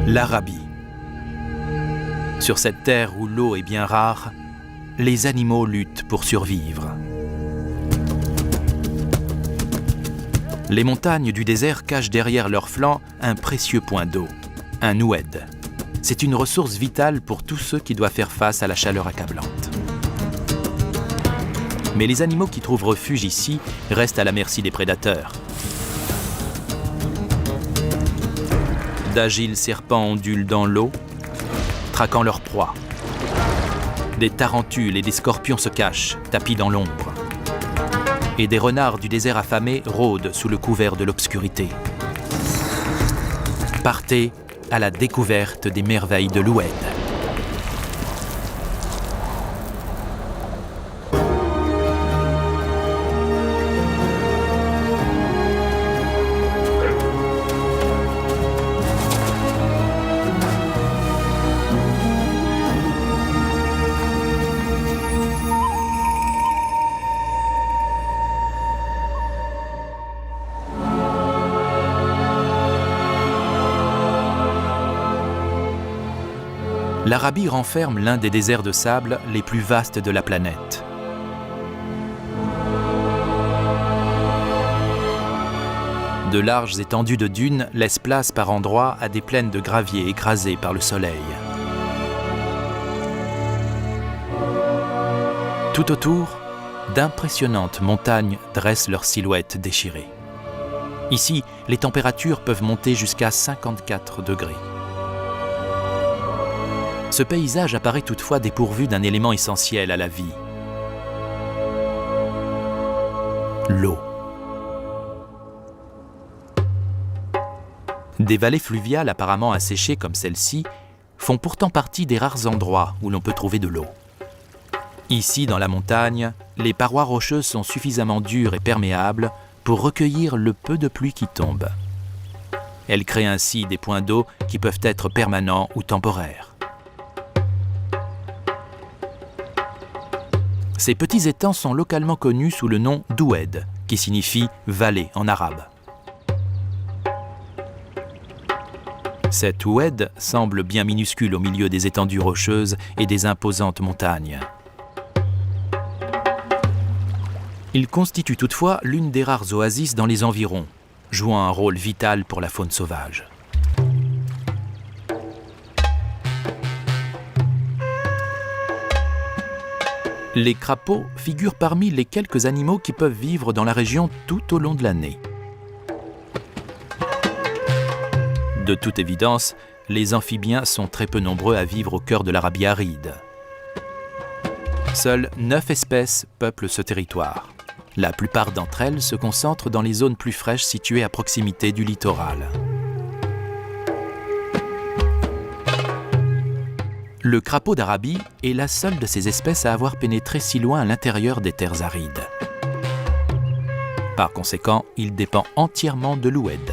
L'Arabie. Sur cette terre où l'eau est bien rare, les animaux luttent pour survivre. Les montagnes du désert cachent derrière leurs flancs un précieux point d'eau, un oued. C'est une ressource vitale pour tous ceux qui doivent faire face à la chaleur accablante. Mais les animaux qui trouvent refuge ici restent à la merci des prédateurs. D'agiles serpents ondulent dans l'eau, traquant leur proie. Des tarentules et des scorpions se cachent, tapis dans l'ombre. Et des renards du désert affamé rôdent sous le couvert de l'obscurité. Partez à la découverte des merveilles de l'Oued. L'Arabie renferme l'un des déserts de sable les plus vastes de la planète. De larges étendues de dunes laissent place par endroits à des plaines de gravier écrasées par le soleil. Tout autour, d'impressionnantes montagnes dressent leurs silhouettes déchirées. Ici, les températures peuvent monter jusqu'à 54 degrés. Ce paysage apparaît toutefois dépourvu d'un élément essentiel à la vie. L'eau. Des vallées fluviales apparemment asséchées comme celle-ci font pourtant partie des rares endroits où l'on peut trouver de l'eau. Ici, dans la montagne, les parois rocheuses sont suffisamment dures et perméables pour recueillir le peu de pluie qui tombe. Elles créent ainsi des points d'eau qui peuvent être permanents ou temporaires. Ces petits étangs sont localement connus sous le nom d'Oued, qui signifie « vallée » en arabe. Cet Oued semble bien minuscule au milieu des étendues rocheuses et des imposantes montagnes. Il constitue toutefois l'une des rares oasis dans les environs, jouant un rôle vital pour la faune sauvage. Les crapauds figurent parmi les quelques animaux qui peuvent vivre dans la région tout au long de l'année. De toute évidence, les amphibiens sont très peu nombreux à vivre au cœur de l'Arabie aride. Seules 9 espèces peuplent ce territoire. La plupart d'entre elles se concentrent dans les zones plus fraîches situées à proximité du littoral. Le crapaud d'Arabie est la seule de ces espèces à avoir pénétré si loin à l'intérieur des terres arides. Par conséquent, il dépend entièrement de l'Oued.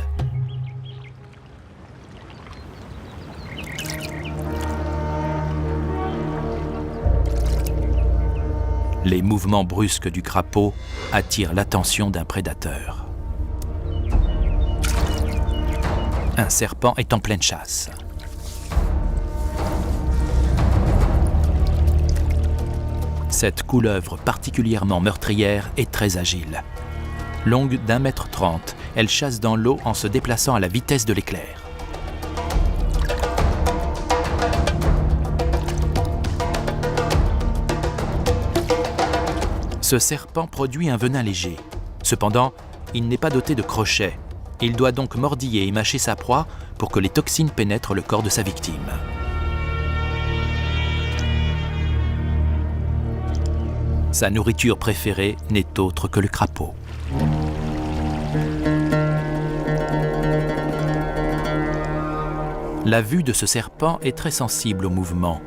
Les mouvements brusques du crapaud attirent l'attention d'un prédateur. Un serpent est en pleine chasse. Cette couleuvre particulièrement meurtrière est très agile. Longue d'1,30 m, elle chasse dans l'eau en se déplaçant à la vitesse de l'éclair. Ce serpent produit un venin léger. Cependant, il n'est pas doté de crochets. Il doit donc mordiller et mâcher sa proie pour que les toxines pénètrent le corps de sa victime. Sa nourriture préférée n'est autre que le crapaud. La vue de ce serpent est très sensible au mouvement.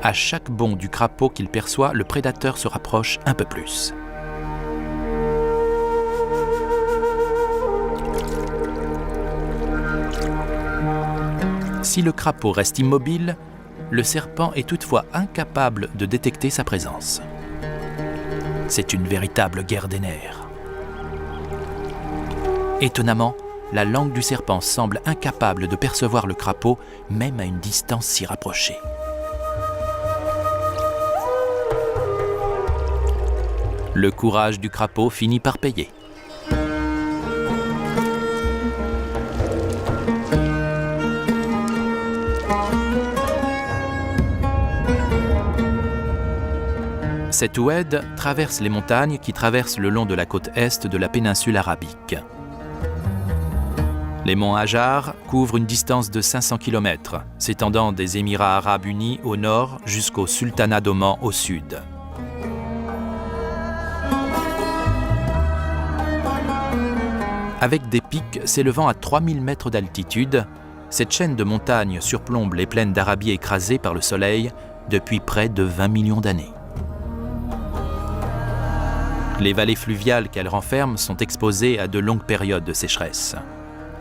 À chaque bond du crapaud qu'il perçoit, le prédateur se rapproche un peu plus. Si le crapaud reste immobile, le serpent est toutefois incapable de détecter sa présence. C'est une véritable guerre des nerfs. Étonnamment, la langue du serpent semble incapable de percevoir le crapaud, même à une distance si rapprochée. Le courage du crapaud finit par payer. Cette oued traverse les montagnes qui traversent le long de la côte est de la péninsule arabique. Les monts Hajar couvrent une distance de 500 km, s'étendant des Émirats arabes unis au nord jusqu'au sultanat d'Oman au sud. Avec des pics s'élevant à 3000 mètres d'altitude, cette chaîne de montagnes surplombe les plaines d'Arabie écrasées par le soleil depuis près de 20 millions d'années. Les vallées fluviales qu'elle renferme sont exposées à de longues périodes de sécheresse,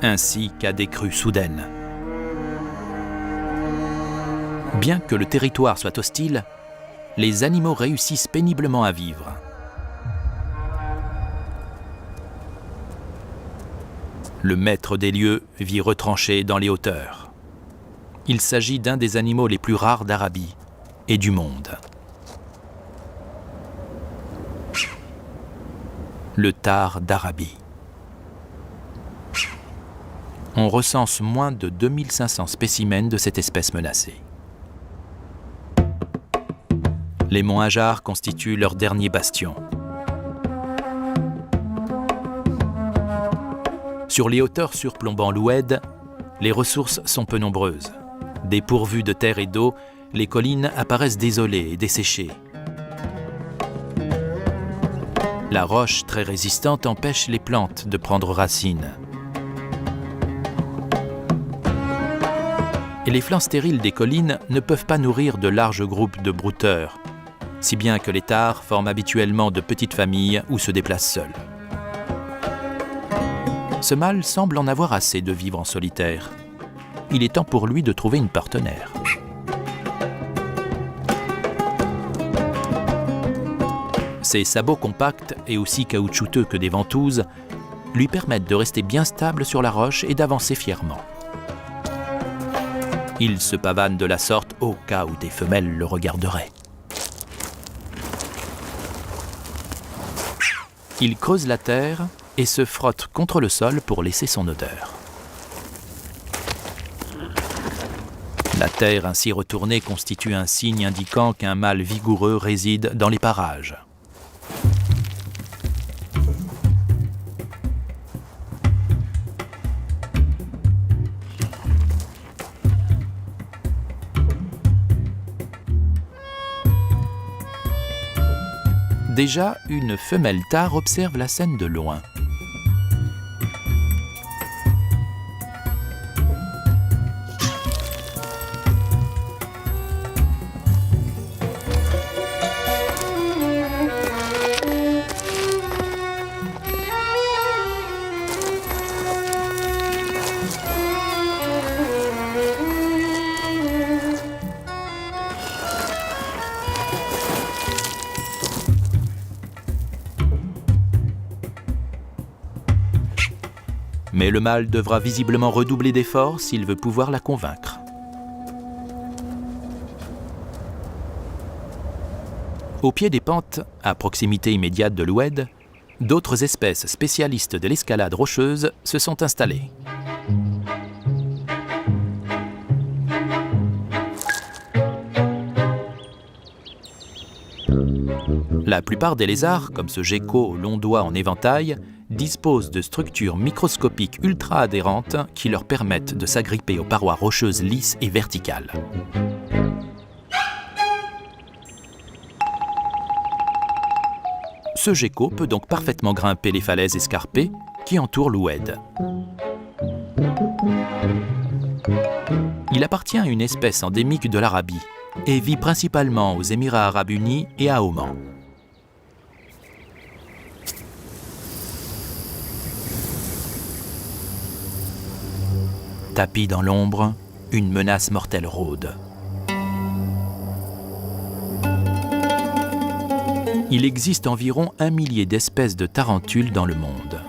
ainsi qu'à des crues soudaines. Bien que le territoire soit hostile, les animaux réussissent péniblement à vivre. Le maître des lieux vit retranché dans les hauteurs. Il s'agit d'un des animaux les plus rares d'Arabie et du monde. Le tare d'Arabie. On recense moins de 2500 spécimens de cette espèce menacée. Les monts Hajar constituent leur dernier bastion. Sur les hauteurs surplombant l'oued, les ressources sont peu nombreuses. Dépourvues de terre et d'eau, les collines apparaissent désolées et desséchées. La roche très résistante empêche les plantes de prendre racine. Et les flancs stériles des collines ne peuvent pas nourrir de larges groupes de brouteurs, si bien que les tares forment habituellement de petites familles ou se déplacent seuls. Ce mâle semble en avoir assez de vivre en solitaire. Il est temps pour lui de trouver une partenaire. Ses sabots compacts et aussi caoutchouteux que des ventouses lui permettent de rester bien stable sur la roche et d'avancer fièrement. Il se pavane de la sorte au cas où des femelles le regarderaient. Il creuse la terre et se frotte contre le sol pour laisser son odeur. La terre ainsi retournée constitue un signe indiquant qu'un mâle vigoureux réside dans les parages. Déjà, une femelle tare observe la scène de loin. Mais le mâle devra visiblement redoubler d'efforts s'il veut pouvoir la convaincre. Au pied des pentes, à proximité immédiate de l'oued, d'autres espèces spécialistes de l'escalade rocheuse se sont installées. La plupart des lézards, comme ce gecko aux longs doigts en éventail, disposent de structures microscopiques ultra-adhérentes qui leur permettent de s'agripper aux parois rocheuses lisses et verticales. Ce gecko peut donc parfaitement grimper les falaises escarpées qui entourent l'oued. Il appartient à une espèce endémique de l'Arabie et vit principalement aux Émirats arabes unis et à Oman. Tapi dans l'ombre, une menace mortelle rôde. Il existe environ 1 millier d'espèces de tarentules dans le monde.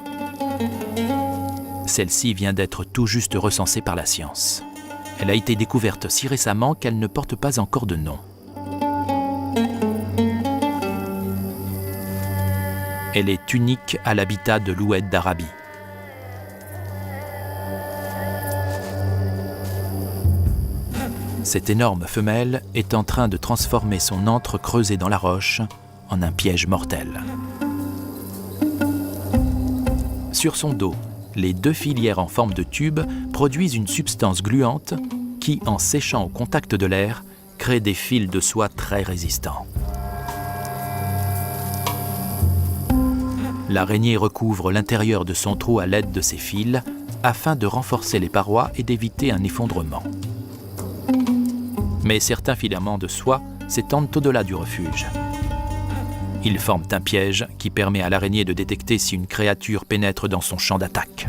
Celle-ci vient d'être tout juste recensée par la science. Elle a été découverte si récemment qu'elle ne porte pas encore de nom. Elle est unique à l'habitat de l'Oued d'Arabie. Cette énorme femelle est en train de transformer son antre creusé dans la roche en un piège mortel. Sur son dos, les 2 filières en forme de tube produisent une substance gluante qui, en séchant au contact de l'air, crée des fils de soie très résistants. L'araignée recouvre l'intérieur de son trou à l'aide de ces fils afin de renforcer les parois et d'éviter un effondrement. Mais certains filaments de soie s'étendent au-delà du refuge. Ils forment un piège qui permet à l'araignée de détecter si une créature pénètre dans son champ d'attaque.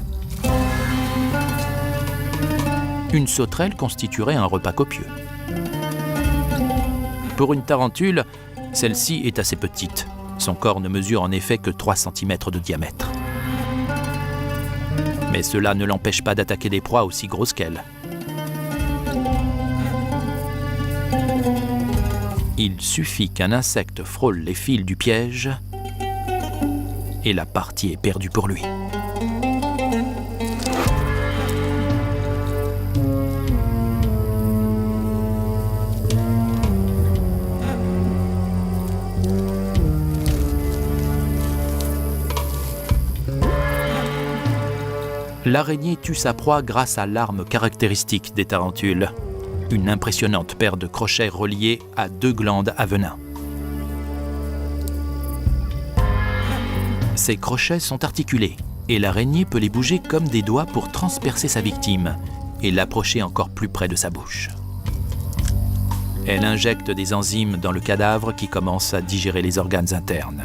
Une sauterelle constituerait un repas copieux. Pour une tarentule, celle-ci est assez petite. Son corps ne mesure en effet que 3 cm de diamètre. Mais cela ne l'empêche pas d'attaquer des proies aussi grosses qu'elle. Il suffit qu'un insecte frôle les fils du piège et la partie est perdue pour lui. L'araignée tue sa proie grâce à l'arme caractéristique des tarentules, une impressionnante paire de crochets reliés à 2 glandes à venin. Ces crochets sont articulés et l'araignée peut les bouger comme des doigts pour transpercer sa victime et l'approcher encore plus près de sa bouche. Elle injecte des enzymes dans le cadavre qui commence à digérer les organes internes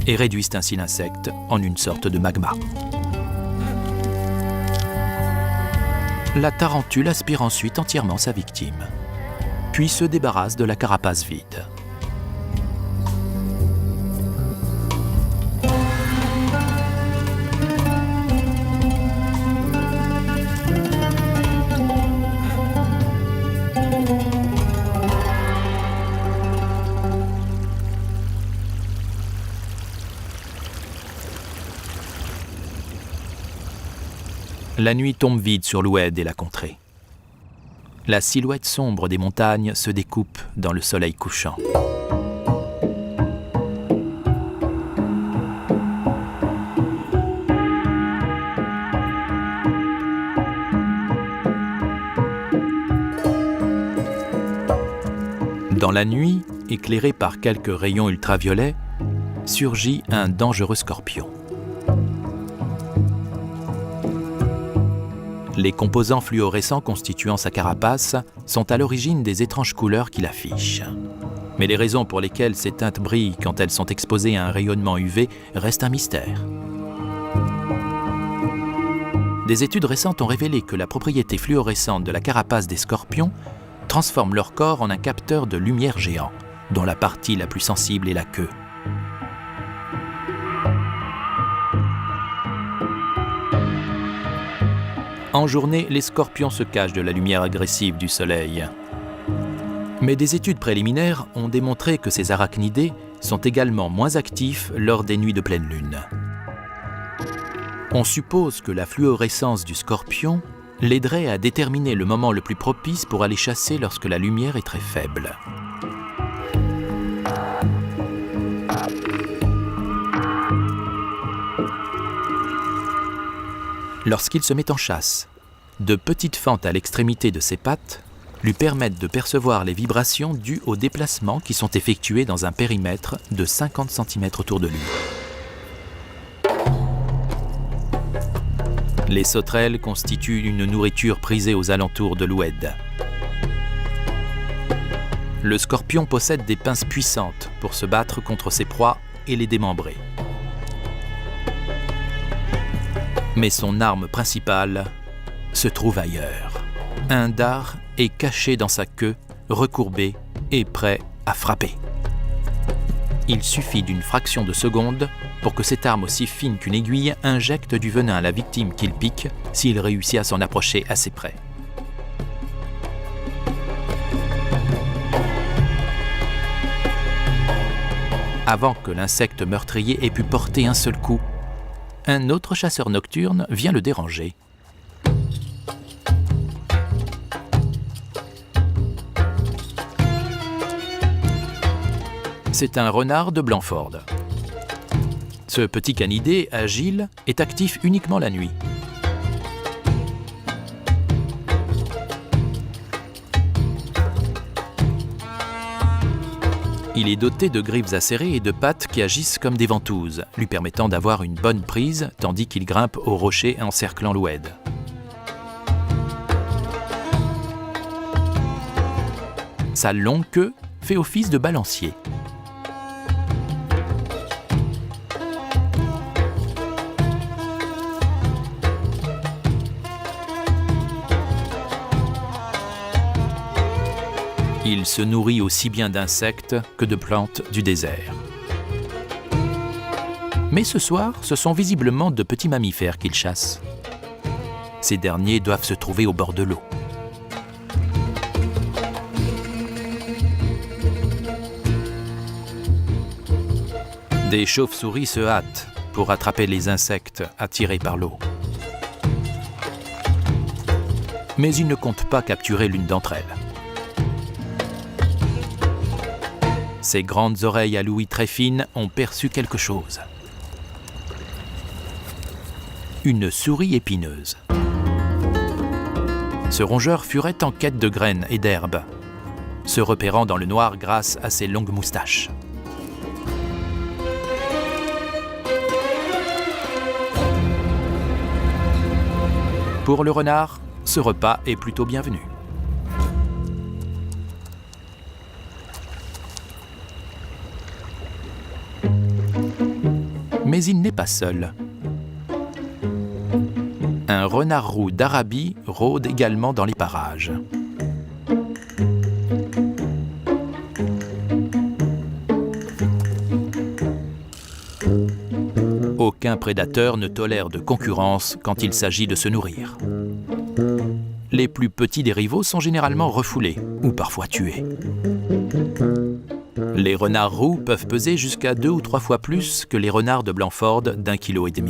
et réduisent ainsi l'insecte en une sorte de magma. La tarentule aspire ensuite entièrement sa victime, puis se débarrasse de la carapace vide. La nuit tombe vide sur l'Oued et la contrée. La silhouette sombre des montagnes se découpe dans le soleil couchant. Dans la nuit, éclairé par quelques rayons ultraviolets, surgit un dangereux scorpion. Les composants fluorescents constituant sa carapace sont à l'origine des étranges couleurs qu'il affiche. Mais les raisons pour lesquelles ces teintes brillent quand elles sont exposées à un rayonnement UV restent un mystère. Des études récentes ont révélé que la propriété fluorescente de la carapace des scorpions transforme leur corps en un capteur de lumière géant, dont la partie la plus sensible est la queue. En journée, les scorpions se cachent de la lumière agressive du soleil. Mais des études préliminaires ont démontré que ces arachnidés sont également moins actifs lors des nuits de pleine lune. On suppose que la fluorescence du scorpion l'aiderait à déterminer le moment le plus propice pour aller chasser lorsque la lumière est très faible. Lorsqu'il se met en chasse, de petites fentes à l'extrémité de ses pattes lui permettent de percevoir les vibrations dues aux déplacements qui sont effectués dans un périmètre de 50 cm autour de lui. Les sauterelles constituent une nourriture prisée aux alentours de l'Oued. Le scorpion possède des pinces puissantes pour se battre contre ses proies et les démembrer. Mais son arme principale se trouve ailleurs. Un dard est caché dans sa queue, recourbé et prêt à frapper. Il suffit d'une fraction de seconde pour que cette arme aussi fine qu'une aiguille injecte du venin à la victime qu'il pique s'il réussit à s'en approcher assez près. Avant que l'insecte meurtrier ait pu porter un seul coup, un autre chasseur nocturne vient le déranger. C'est un renard de Blanford. Ce petit canidé, agile, est actif uniquement la nuit. Il est doté de griffes acérées et de pattes qui agissent comme des ventouses, lui permettant d'avoir une bonne prise tandis qu'il grimpe aux rochers encerclant l'oued. Sa longue queue fait office de balancier. Il se nourrit aussi bien d'insectes que de plantes du désert. Mais ce soir, ce sont visiblement de petits mammifères qu'il chasse. Ces derniers doivent se trouver au bord de l'eau. Des chauves-souris se hâtent pour attraper les insectes attirés par l'eau. Mais il ne compte pas capturer l'une d'entre elles. Ses grandes oreilles à l'ouïe très fines ont perçu quelque chose. Une souris épineuse. Ce rongeur furet en quête de graines et d'herbes, se repérant dans le noir grâce à ses longues moustaches. Pour le renard, ce repas est plutôt bienvenu. Mais il n'est pas seul. Un renard roux d'Arabie rôde également dans les parages. Aucun prédateur ne tolère de concurrence quand il s'agit de se nourrir. Les plus petits des rivaux sont généralement refoulés ou parfois tués. Les renards roux peuvent peser jusqu'à 2 ou 3 fois plus que les renards de Blanford d'1,5 kg.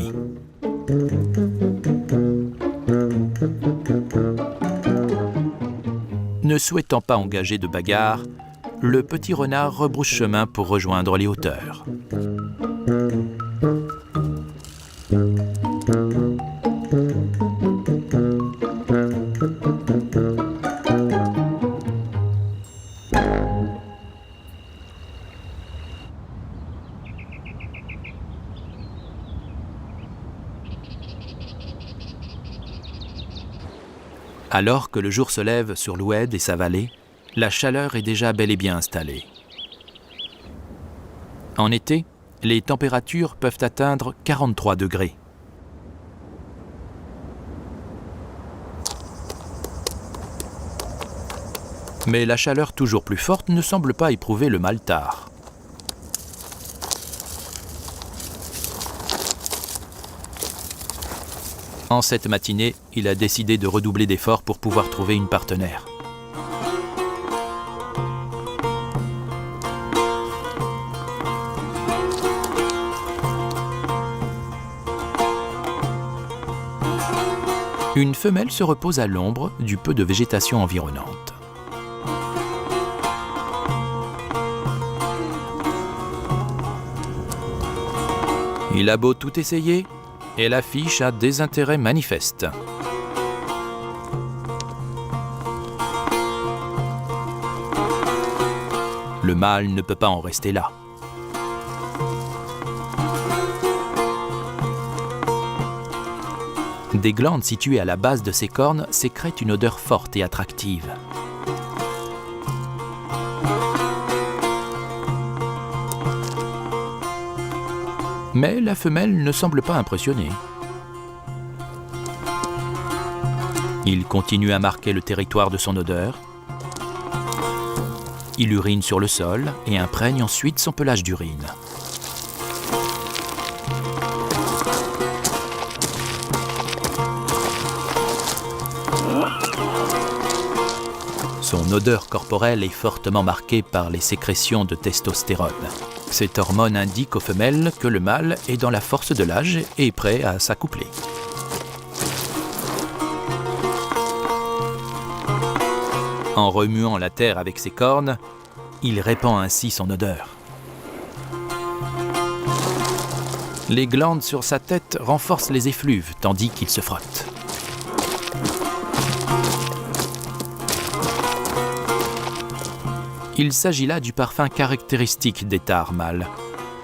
Ne souhaitant pas engager de bagarre, le petit renard rebrousse chemin pour rejoindre les hauteurs. Alors que le jour se lève sur l'oued et sa vallée, la chaleur est déjà bel et bien installée. En été, les températures peuvent atteindre 43 degrés. Mais la chaleur toujours plus forte ne semble pas éprouver le maltard. En cette matinée, il a décidé de redoubler d'efforts pour pouvoir trouver une partenaire. Une femelle se repose à l'ombre du peu de végétation environnante. Il a beau tout essayer, elle affiche un désintérêt manifeste. Le mâle ne peut pas en rester là. Des glandes situées à la base de ses cornes sécrètent une odeur forte et attractive. Mais la femelle ne semble pas impressionnée. Il continue à marquer le territoire de son odeur. Il urine sur le sol et imprègne ensuite son pelage d'urine. Son odeur corporelle est fortement marquée par les sécrétions de testostérone. Cette hormone indique aux femelles que le mâle est dans la force de l'âge et est prêt à s'accoupler. En remuant la terre avec ses cornes, il répand ainsi son odeur. Les glandes sur sa tête renforcent les effluves tandis qu'il se frotte. Il s'agit là du parfum caractéristique des tares mâles,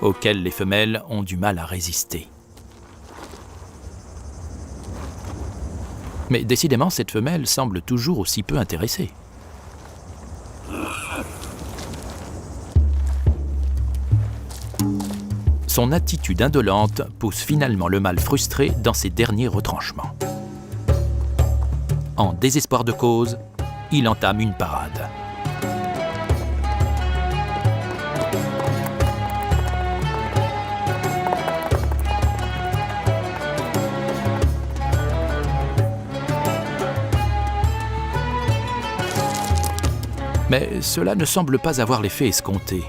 auquel les femelles ont du mal à résister. Mais décidément, cette femelle semble toujours aussi peu intéressée. Son attitude indolente pousse finalement le mâle frustré dans ses derniers retranchements. En désespoir de cause, il entame une parade. Mais cela ne semble pas avoir l'effet escompté.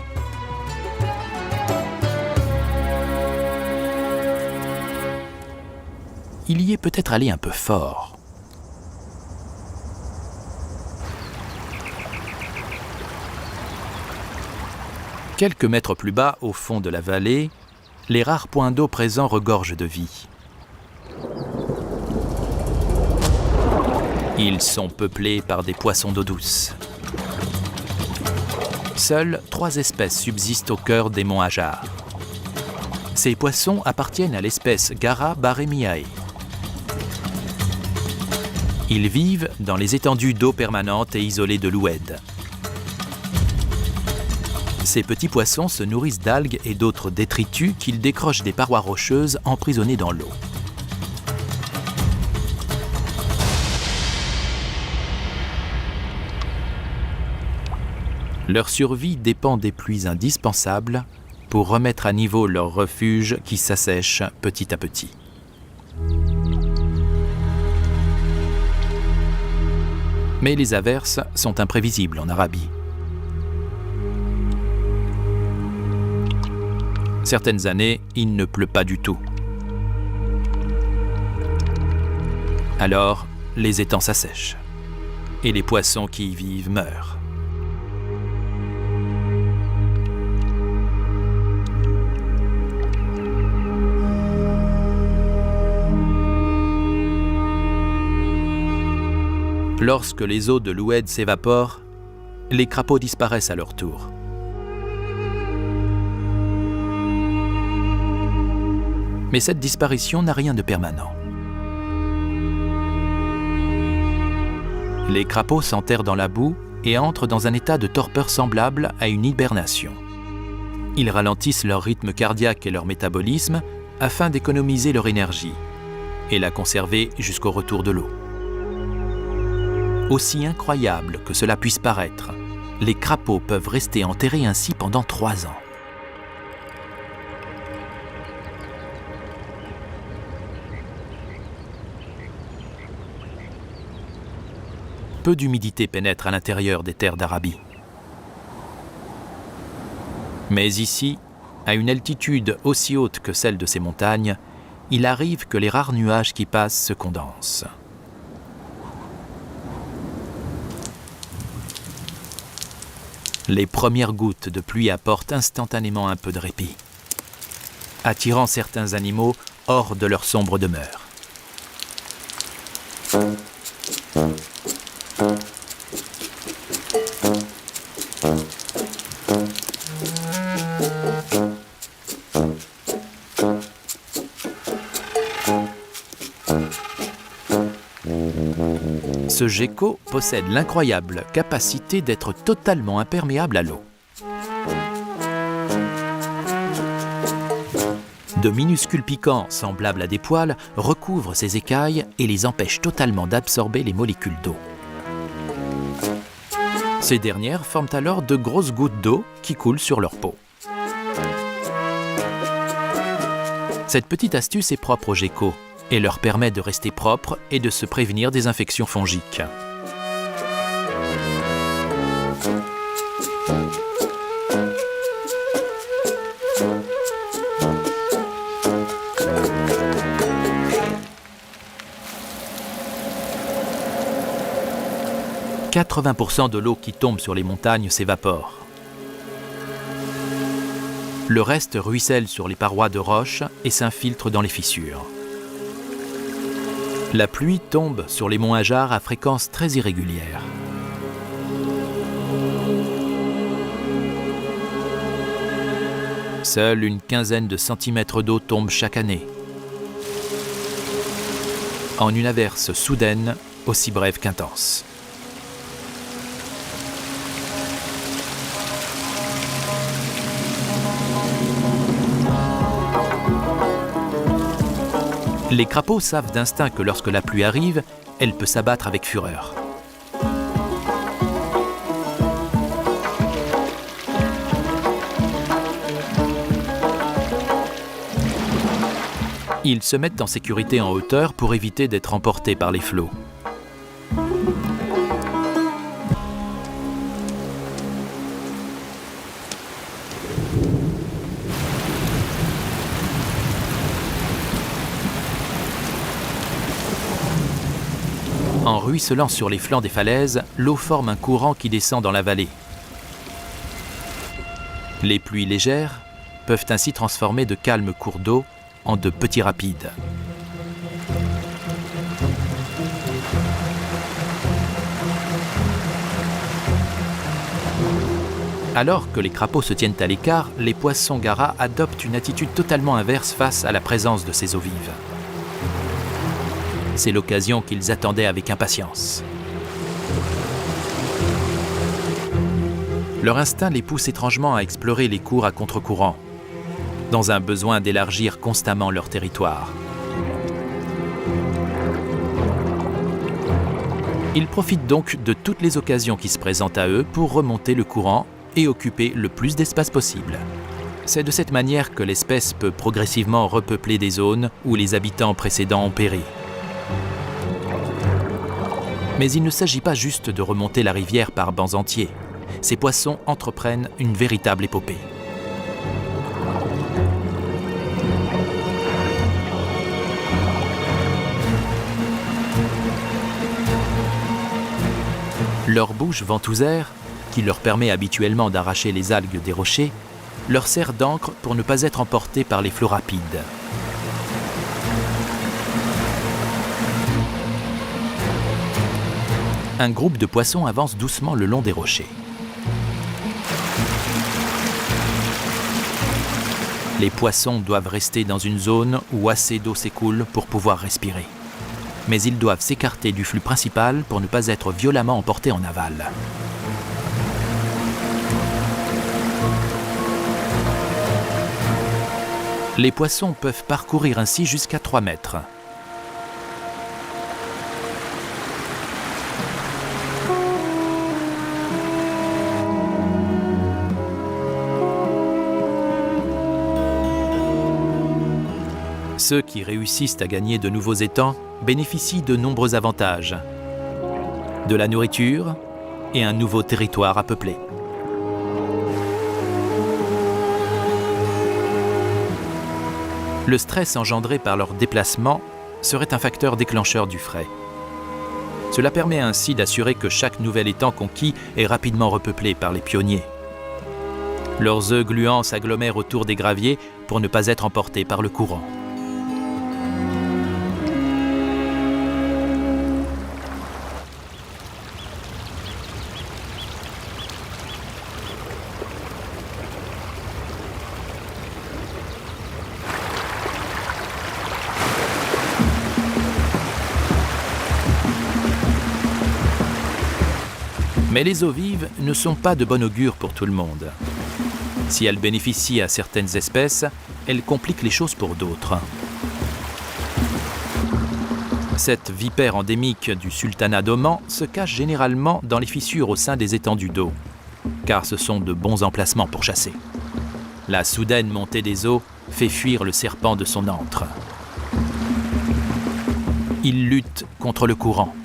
Il y est peut-être allé un peu fort. Quelques mètres plus bas, au fond de la vallée, les rares points d'eau présents regorgent de vie. Ils sont peuplés par des poissons d'eau douce. Seules 3 espèces subsistent au cœur des monts Hajar. Ces poissons appartiennent à l'espèce Gara baremiae. Ils vivent dans les étendues d'eau permanente et isolées de l'Oued. Ces petits poissons se nourrissent d'algues et d'autres détritus qu'ils décrochent des parois rocheuses emprisonnées dans l'eau. Leur survie dépend des pluies indispensables pour remettre à niveau leur refuge qui s'assèche petit à petit. Mais les averses sont imprévisibles en Arabie. Certaines années, il ne pleut pas du tout. Alors, les étangs s'assèchent et les poissons qui y vivent meurent. Lorsque les eaux de l'Oued s'évaporent, les crapauds disparaissent à leur tour. Mais cette disparition n'a rien de permanent. Les crapauds s'enterrent dans la boue et entrent dans un état de torpeur semblable à une hibernation. Ils ralentissent leur rythme cardiaque et leur métabolisme afin d'économiser leur énergie et la conserver jusqu'au retour de l'eau. Aussi incroyable que cela puisse paraître, les crapauds peuvent rester enterrés ainsi pendant 3 ans. Peu d'humidité pénètre à l'intérieur des terres d'Arabie. Mais ici, à une altitude aussi haute que celle de ces montagnes, il arrive que les rares nuages qui passent se condensent. Les premières gouttes de pluie apportent instantanément un peu de répit, attirant certains animaux hors de leur sombre demeure. Ce gecko possède l'incroyable capacité d'être totalement imperméable à l'eau. De minuscules piquants, semblables à des poils, recouvrent ses écailles et les empêchent totalement d'absorber les molécules d'eau. Ces dernières forment alors de grosses gouttes d'eau qui coulent sur leur peau. Cette petite astuce est propre aux geckos et leur permet de rester propres et de se prévenir des infections fongiques. 80% de l'eau qui tombe sur les montagnes s'évapore. Le reste ruisselle sur les parois de roche et s'infiltre dans les fissures. La pluie tombe sur les monts Hajar à fréquence très irrégulière. Seule une quinzaine de centimètres d'eau tombe chaque année, en une averse soudaine, aussi brève qu'intense. Les crapauds savent d'instinct que lorsque la pluie arrive, elle peut s'abattre avec fureur. Ils se mettent en sécurité en hauteur pour éviter d'être emportés par les flots. En ruisselant sur les flancs des falaises, l'eau forme un courant qui descend dans la vallée. Les pluies légères peuvent ainsi transformer de calmes cours d'eau en de petits rapides. Alors que les crapauds se tiennent à l'écart, les poissons garas adoptent une attitude totalement inverse face à la présence de ces eaux vives. C'est l'occasion qu'ils attendaient avec impatience. Leur instinct les pousse étrangement à explorer les cours à contre-courant, dans un besoin d'élargir constamment leur territoire. Ils profitent donc de toutes les occasions qui se présentent à eux pour remonter le courant et occuper le plus d'espace possible. C'est de cette manière que l'espèce peut progressivement repeupler des zones où les habitants précédents ont péri. Mais il ne s'agit pas juste de remonter la rivière par bancs entiers. Ces poissons entreprennent une véritable épopée. Leur bouche ventousaire, qui leur permet habituellement d'arracher les algues des rochers, leur sert d'encre pour ne pas être emportés par les flots rapides. Un groupe de poissons avance doucement le long des rochers. Les poissons doivent rester dans une zone où assez d'eau s'écoule pour pouvoir respirer. Mais ils doivent s'écarter du flux principal pour ne pas être violemment emportés en aval. Les poissons peuvent parcourir ainsi jusqu'à 3 mètres. Ceux qui réussissent à gagner de nouveaux étangs bénéficient de nombreux avantages. De la nourriture et un nouveau territoire à peupler. Le stress engendré par leur déplacement serait un facteur déclencheur du frai. Cela permet ainsi d'assurer que chaque nouvel étang conquis est rapidement repeuplé par les pionniers. Leurs œufs gluants s'agglomèrent autour des graviers pour ne pas être emportés par le courant. Mais les eaux vives ne sont pas de bon augure pour tout le monde. Si elles bénéficient à certaines espèces, elles compliquent les choses pour d'autres. Cette vipère endémique du sultanat d'Oman se cache généralement dans les fissures au sein des étendues d'eau, car ce sont de bons emplacements pour chasser. La soudaine montée des eaux fait fuir le serpent de son antre. Il lutte contre le courant.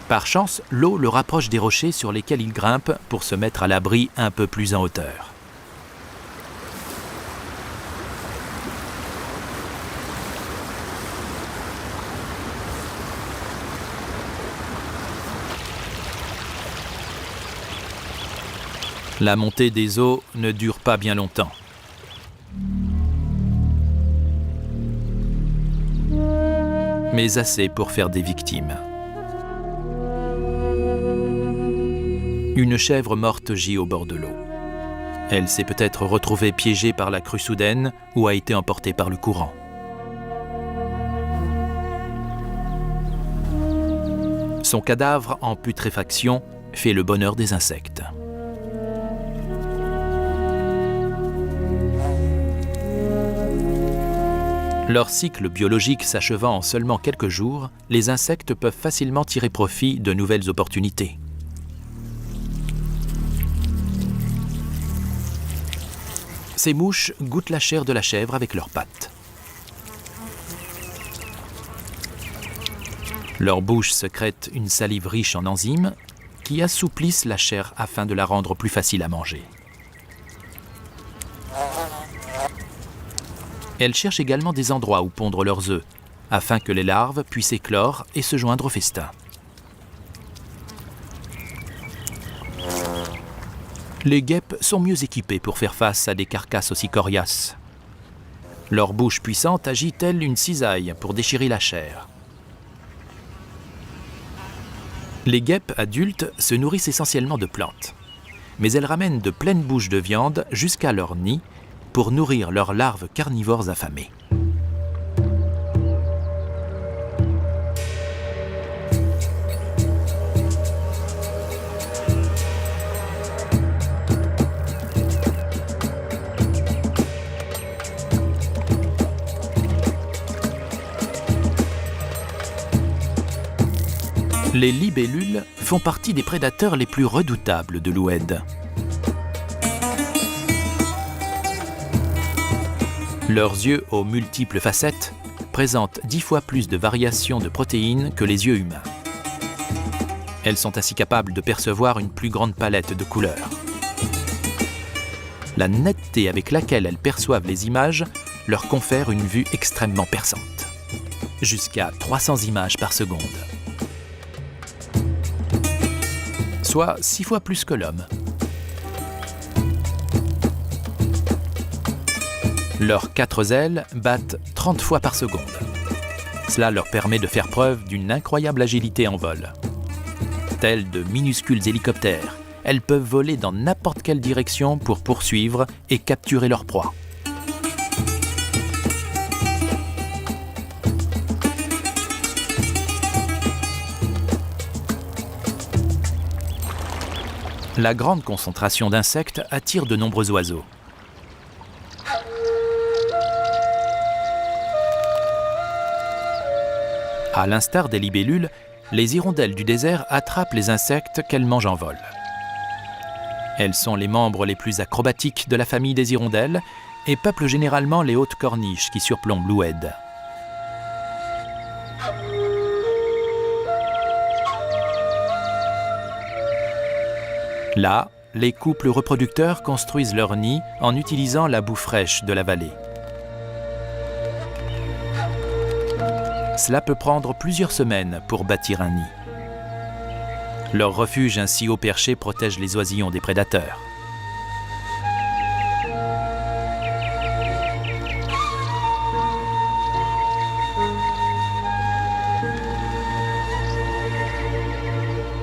Par chance, l'eau le rapproche des rochers sur lesquels il grimpe pour se mettre à l'abri un peu plus en hauteur. La montée des eaux ne dure pas bien longtemps. Mais assez pour faire des victimes. Une chèvre morte gît au bord de l'eau. Elle s'est peut-être retrouvée piégée par la crue soudaine ou a été emportée par le courant. Son cadavre en putréfaction fait le bonheur des insectes. Leur cycle biologique s'achevant en seulement quelques jours, les insectes peuvent facilement tirer profit de nouvelles opportunités. Ces mouches goûtent la chair de la chèvre avec leurs pattes. Leur bouche sécrète une salive riche en enzymes qui assouplissent la chair afin de la rendre plus facile à manger. Elles cherchent également des endroits où pondre leurs œufs, afin que les larves puissent éclore et se joindre au festin. Les guêpes sont mieux équipées pour faire face à des carcasses aussi coriaces. Leur bouche puissante agit telle une cisaille pour déchirer la chair. Les guêpes adultes se nourrissent essentiellement de plantes, mais elles ramènent de pleines bouches de viande jusqu'à leur nid pour nourrir leurs larves carnivores affamées. Les libellules font partie des prédateurs les plus redoutables de l'oued. Leurs yeux aux multiples facettes présentent 10 fois plus de variations de protéines que les yeux humains. Elles sont ainsi capables de percevoir une plus grande palette de couleurs. La netteté avec laquelle elles perçoivent les images leur confère une vue extrêmement perçante, jusqu'à 300 images par seconde, soit 6 fois plus que l'homme. Leurs 4 ailes battent 30 fois par seconde. Cela leur permet de faire preuve d'une incroyable agilité en vol. Telles de minuscules hélicoptères, elles peuvent voler dans n'importe quelle direction pour poursuivre et capturer leur proie. La grande concentration d'insectes attire de nombreux oiseaux. À l'instar des libellules, les hirondelles du désert attrapent les insectes qu'elles mangent en vol. Elles sont les membres les plus acrobatiques de la famille des hirondelles et peuplent généralement les hautes corniches qui surplombent l'oued. Là, les couples reproducteurs construisent leur nid en utilisant la boue fraîche de la vallée. Cela peut prendre plusieurs semaines pour bâtir un nid. Leur refuge ainsi haut perché protège les oisillons des prédateurs.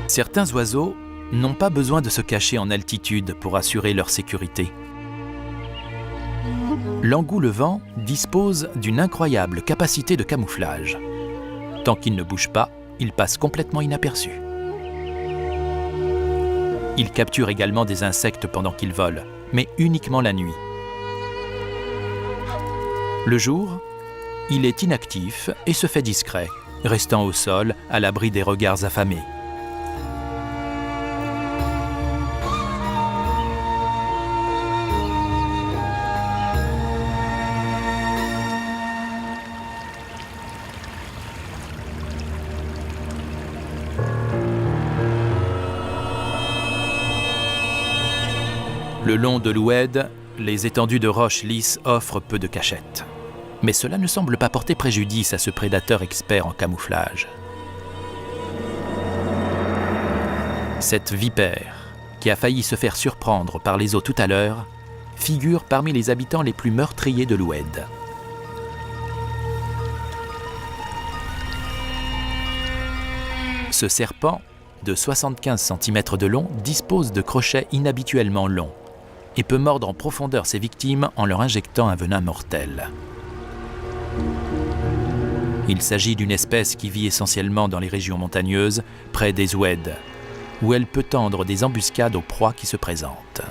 Certains oiseaux n'ont pas besoin de se cacher en altitude pour assurer leur sécurité. L'engoulevent dispose d'une incroyable capacité de camouflage. Tant qu'il ne bouge pas, il passe complètement inaperçu. Il capture également des insectes pendant qu'il vole, mais uniquement la nuit. Le jour, il est inactif et se fait discret, restant au sol à l'abri des regards affamés. Le long de l'oued, les étendues de roches lisses offrent peu de cachettes. Mais cela ne semble pas porter préjudice à ce prédateur expert en camouflage. Cette vipère, qui a failli se faire surprendre par les eaux tout à l'heure, figure parmi les habitants les plus meurtriers de l'Oued. Ce serpent, de 75 cm de long, dispose de crochets inhabituellement longs et peut mordre en profondeur ses victimes en leur injectant un venin mortel. Il s'agit d'une espèce qui vit essentiellement dans les régions montagneuses, près des oueds, où elle peut tendre des embuscades aux proies qui se présentent.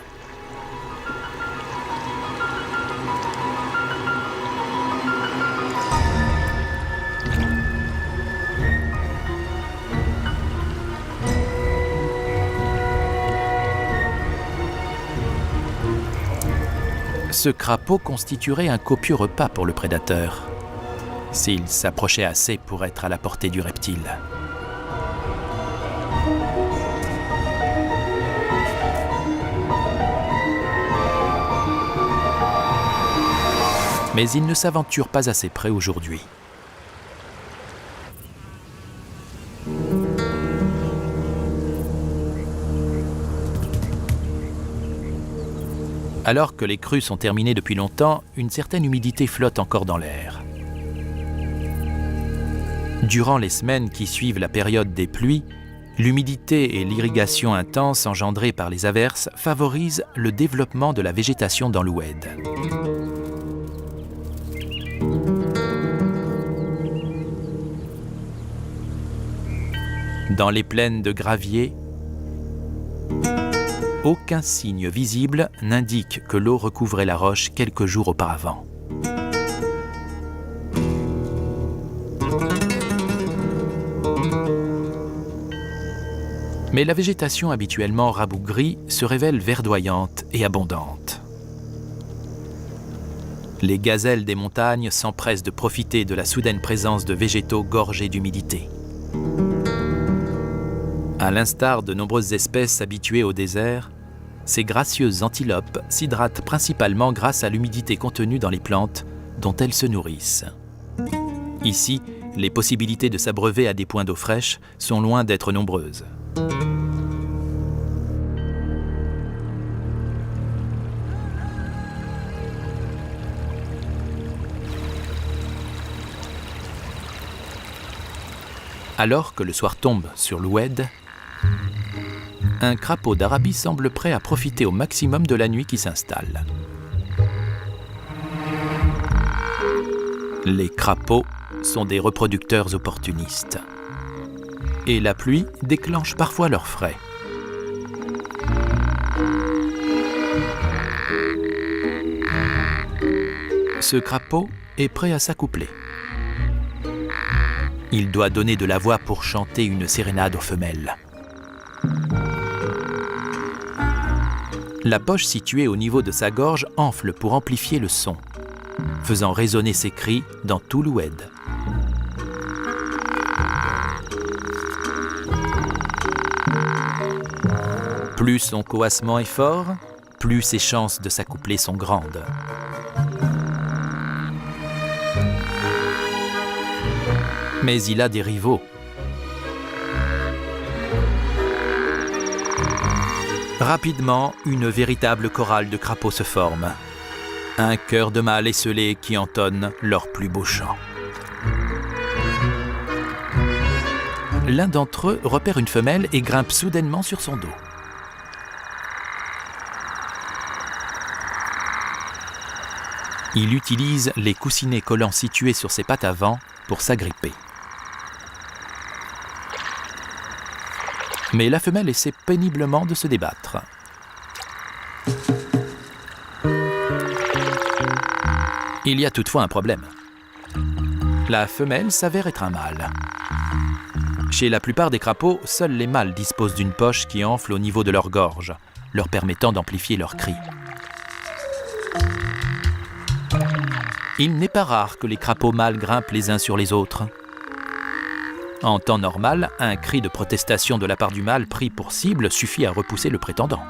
Ce crapaud constituerait un copieux repas pour le prédateur, s'il s'approchait assez pour être à la portée du reptile. Mais il ne s'aventure pas assez près aujourd'hui. Alors que les crues sont terminées depuis longtemps, une certaine humidité flotte encore dans l'air. Durant les semaines qui suivent la période des pluies, l'humidité et l'irrigation intense engendrées par les averses favorisent le développement de la végétation dans l'Oued. Dans les plaines de gravier, aucun signe visible n'indique que l'eau recouvrait la roche quelques jours auparavant. Mais la végétation habituellement rabougrie se révèle verdoyante et abondante. Les gazelles des montagnes s'empressent de profiter de la soudaine présence de végétaux gorgés d'humidité. À l'instar de nombreuses espèces habituées au désert, ces gracieuses antilopes s'hydratent principalement grâce à l'humidité contenue dans les plantes dont elles se nourrissent. Ici, les possibilités de s'abreuver à des points d'eau fraîche sont loin d'être nombreuses. Alors que le soir tombe sur l'Oued, un crapaud d'Arabie semble prêt à profiter au maximum de la nuit qui s'installe. Les crapauds sont des reproducteurs opportunistes. Et la pluie déclenche parfois leurs frais. Ce crapaud est prêt à s'accoupler. Il doit donner de la voix pour chanter une sérénade aux femelles. La poche située au niveau de sa gorge enfle pour amplifier le son, faisant résonner ses cris dans tout l'Oued. Plus son coassement est fort, plus ses chances de s'accoupler sont grandes. Mais il a des rivaux. Rapidement, une véritable chorale de crapauds se forme. Un chœur de mâles esselés qui entonne leur plus beau chant. L'un d'entre eux repère une femelle et grimpe soudainement sur son dos. Il utilise les coussinets collants situés sur ses pattes avant pour s'agripper. Mais la femelle essaie péniblement de se débattre. Il y a toutefois un problème. La femelle s'avère être un mâle. Chez la plupart des crapauds, seuls les mâles disposent d'une poche qui enfle au niveau de leur gorge, leur permettant d'amplifier leurs cris. Il n'est pas rare que les crapauds mâles grimpent les uns sur les autres. En temps normal, un cri de protestation de la part du mâle pris pour cible suffit à repousser le prétendant.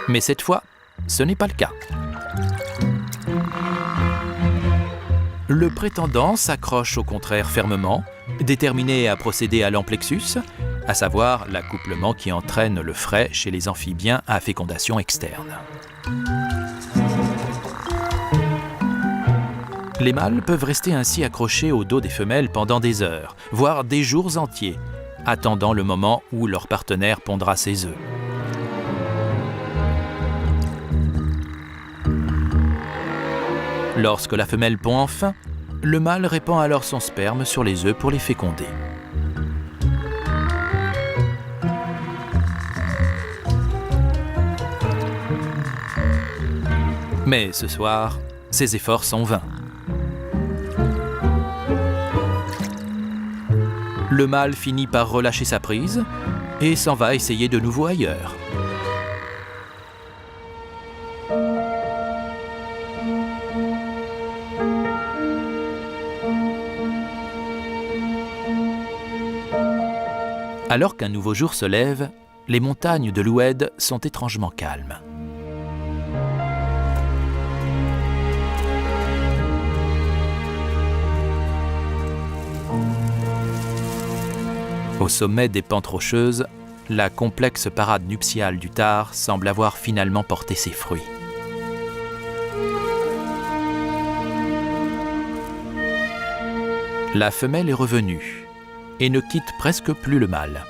Mais cette fois, ce n'est pas le cas. Le prétendant s'accroche au contraire fermement, déterminé à procéder à l'amplexus, à savoir l'accouplement qui entraîne le frai chez les amphibiens à fécondation externe. Les mâles peuvent rester ainsi accrochés au dos des femelles pendant des heures, voire des jours entiers, attendant le moment où leur partenaire pondra ses œufs. Lorsque la femelle pond enfin, le mâle répand alors son sperme sur les œufs pour les féconder. Mais ce soir, ses efforts sont vains. Le mâle finit par relâcher sa prise et s'en va essayer de nouveau ailleurs. Alors qu'un nouveau jour se lève, les montagnes de l'Oued sont étrangement calmes. Au sommet des pentes rocheuses, la complexe parade nuptiale du Thar semble avoir finalement porté ses fruits. La femelle est revenue et ne quitte presque plus le mâle.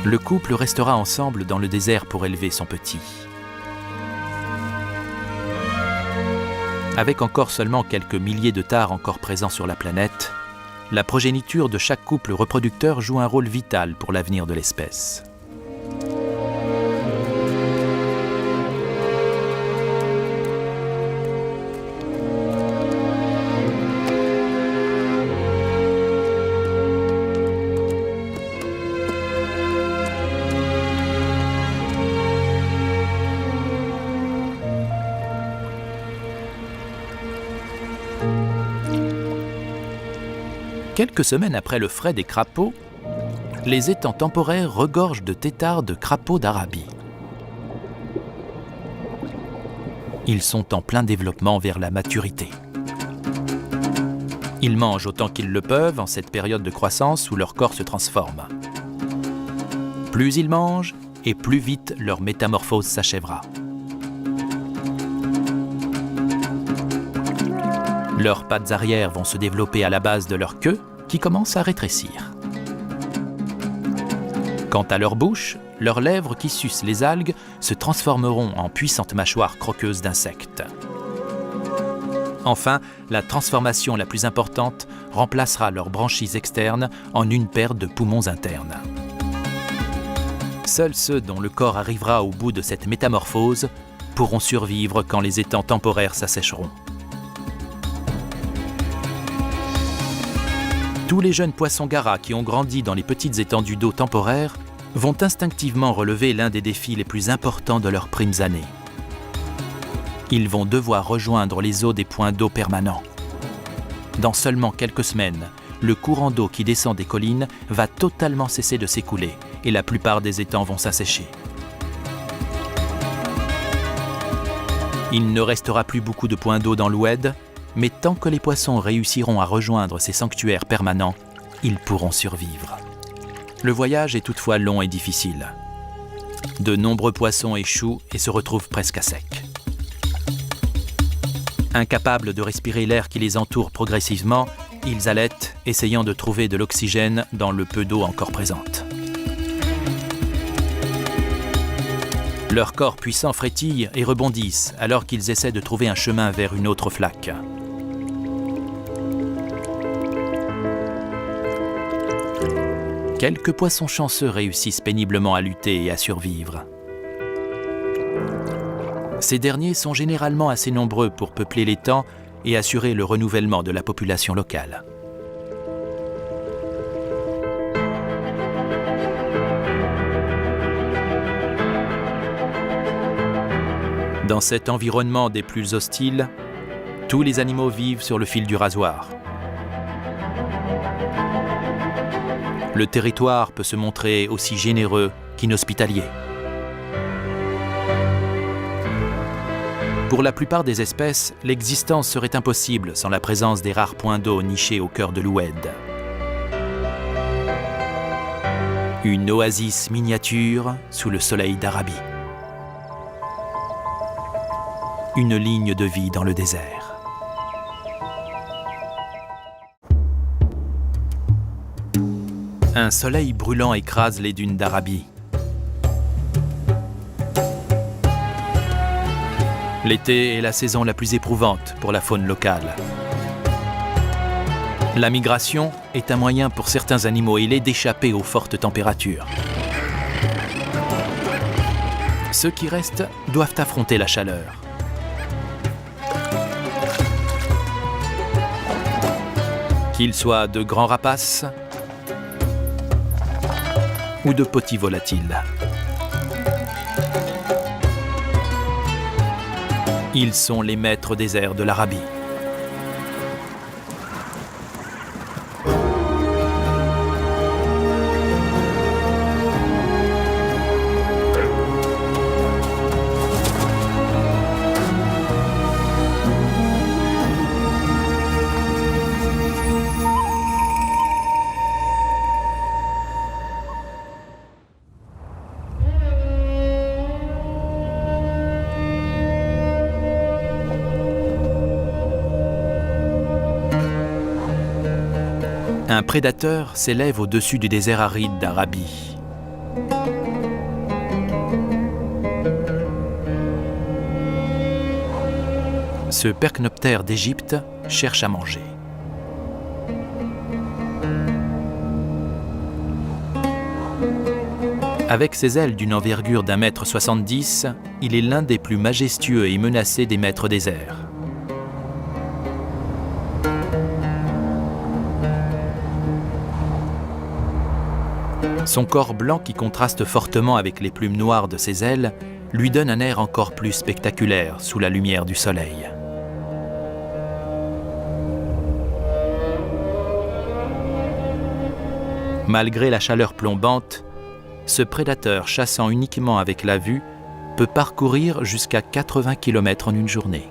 Le couple restera ensemble dans le désert pour élever son petit. Avec encore seulement quelques milliers de Thars encore présents sur la planète, la progéniture de chaque couple reproducteur joue un rôle vital pour l'avenir de l'espèce. Quelques semaines après le frai des crapauds, les étangs temporaires regorgent de têtards de crapauds d'Arabie. Ils sont en plein développement vers la maturité. Ils mangent autant qu'ils le peuvent en cette période de croissance où leur corps se transforme. Plus ils mangent, et plus vite leur métamorphose s'achèvera. Leurs pattes arrière vont se développer à la base de leur queue, qui commence à rétrécir. Quant à leur bouche, leurs lèvres qui sucent les algues se transformeront en puissantes mâchoires croqueuses d'insectes. Enfin, la transformation la plus importante remplacera leurs branchies externes en une paire de poumons internes. Seuls ceux dont le corps arrivera au bout de cette métamorphose pourront survivre quand les étangs temporaires s'assécheront. Tous les jeunes poissons-garas qui ont grandi dans les petites étendues d'eau temporaires vont instinctivement relever l'un des défis les plus importants de leurs primes années. Ils vont devoir rejoindre les eaux des points d'eau permanents. Dans seulement quelques semaines, le courant d'eau qui descend des collines va totalement cesser de s'écouler et la plupart des étangs vont s'assécher. Il ne restera plus beaucoup de points d'eau dans l'Oued, mais tant que les poissons réussiront à rejoindre ces sanctuaires permanents, ils pourront survivre. Le voyage est toutefois long et difficile. De nombreux poissons échouent et se retrouvent presque à sec. Incapables de respirer l'air qui les entoure progressivement, ils halètent, essayant de trouver de l'oxygène dans le peu d'eau encore présente. Leurs corps puissants frétillent et rebondissent alors qu'ils essaient de trouver un chemin vers une autre flaque. Quelques poissons chanceux réussissent péniblement à lutter et à survivre. Ces derniers sont généralement assez nombreux pour peupler l'étang et assurer le renouvellement de la population locale. Dans cet environnement des plus hostiles, tous les animaux vivent sur le fil du rasoir. Le territoire peut se montrer aussi généreux qu'inhospitalier. Pour la plupart des espèces, l'existence serait impossible sans la présence des rares points d'eau nichés au cœur de l'Oued. Une oasis miniature sous le soleil d'Arabie. Une ligne de vie dans le désert. Un soleil brûlant écrase les dunes d'Arabie. L'été est la saison la plus éprouvante pour la faune locale. La migration est un moyen pour certains animaux ailés d'échapper aux fortes températures. Ceux qui restent doivent affronter la chaleur. Qu'ils soient de grands rapaces ou de petits volatiles. Ils sont les maîtres des airs de l'Arabie. Un prédateur s'élève au-dessus du désert aride d'Arabie. Ce percnoptère d'Égypte cherche à manger. Avec ses ailes d'une envergure d'1,70 m, il est l'un des plus majestueux et menacés des maîtres des airs. Son corps blanc qui contraste fortement avec les plumes noires de ses ailes lui donne un air encore plus spectaculaire sous la lumière du soleil. Malgré la chaleur plombante, ce prédateur chassant uniquement avec la vue peut parcourir jusqu'à 80 km en une journée.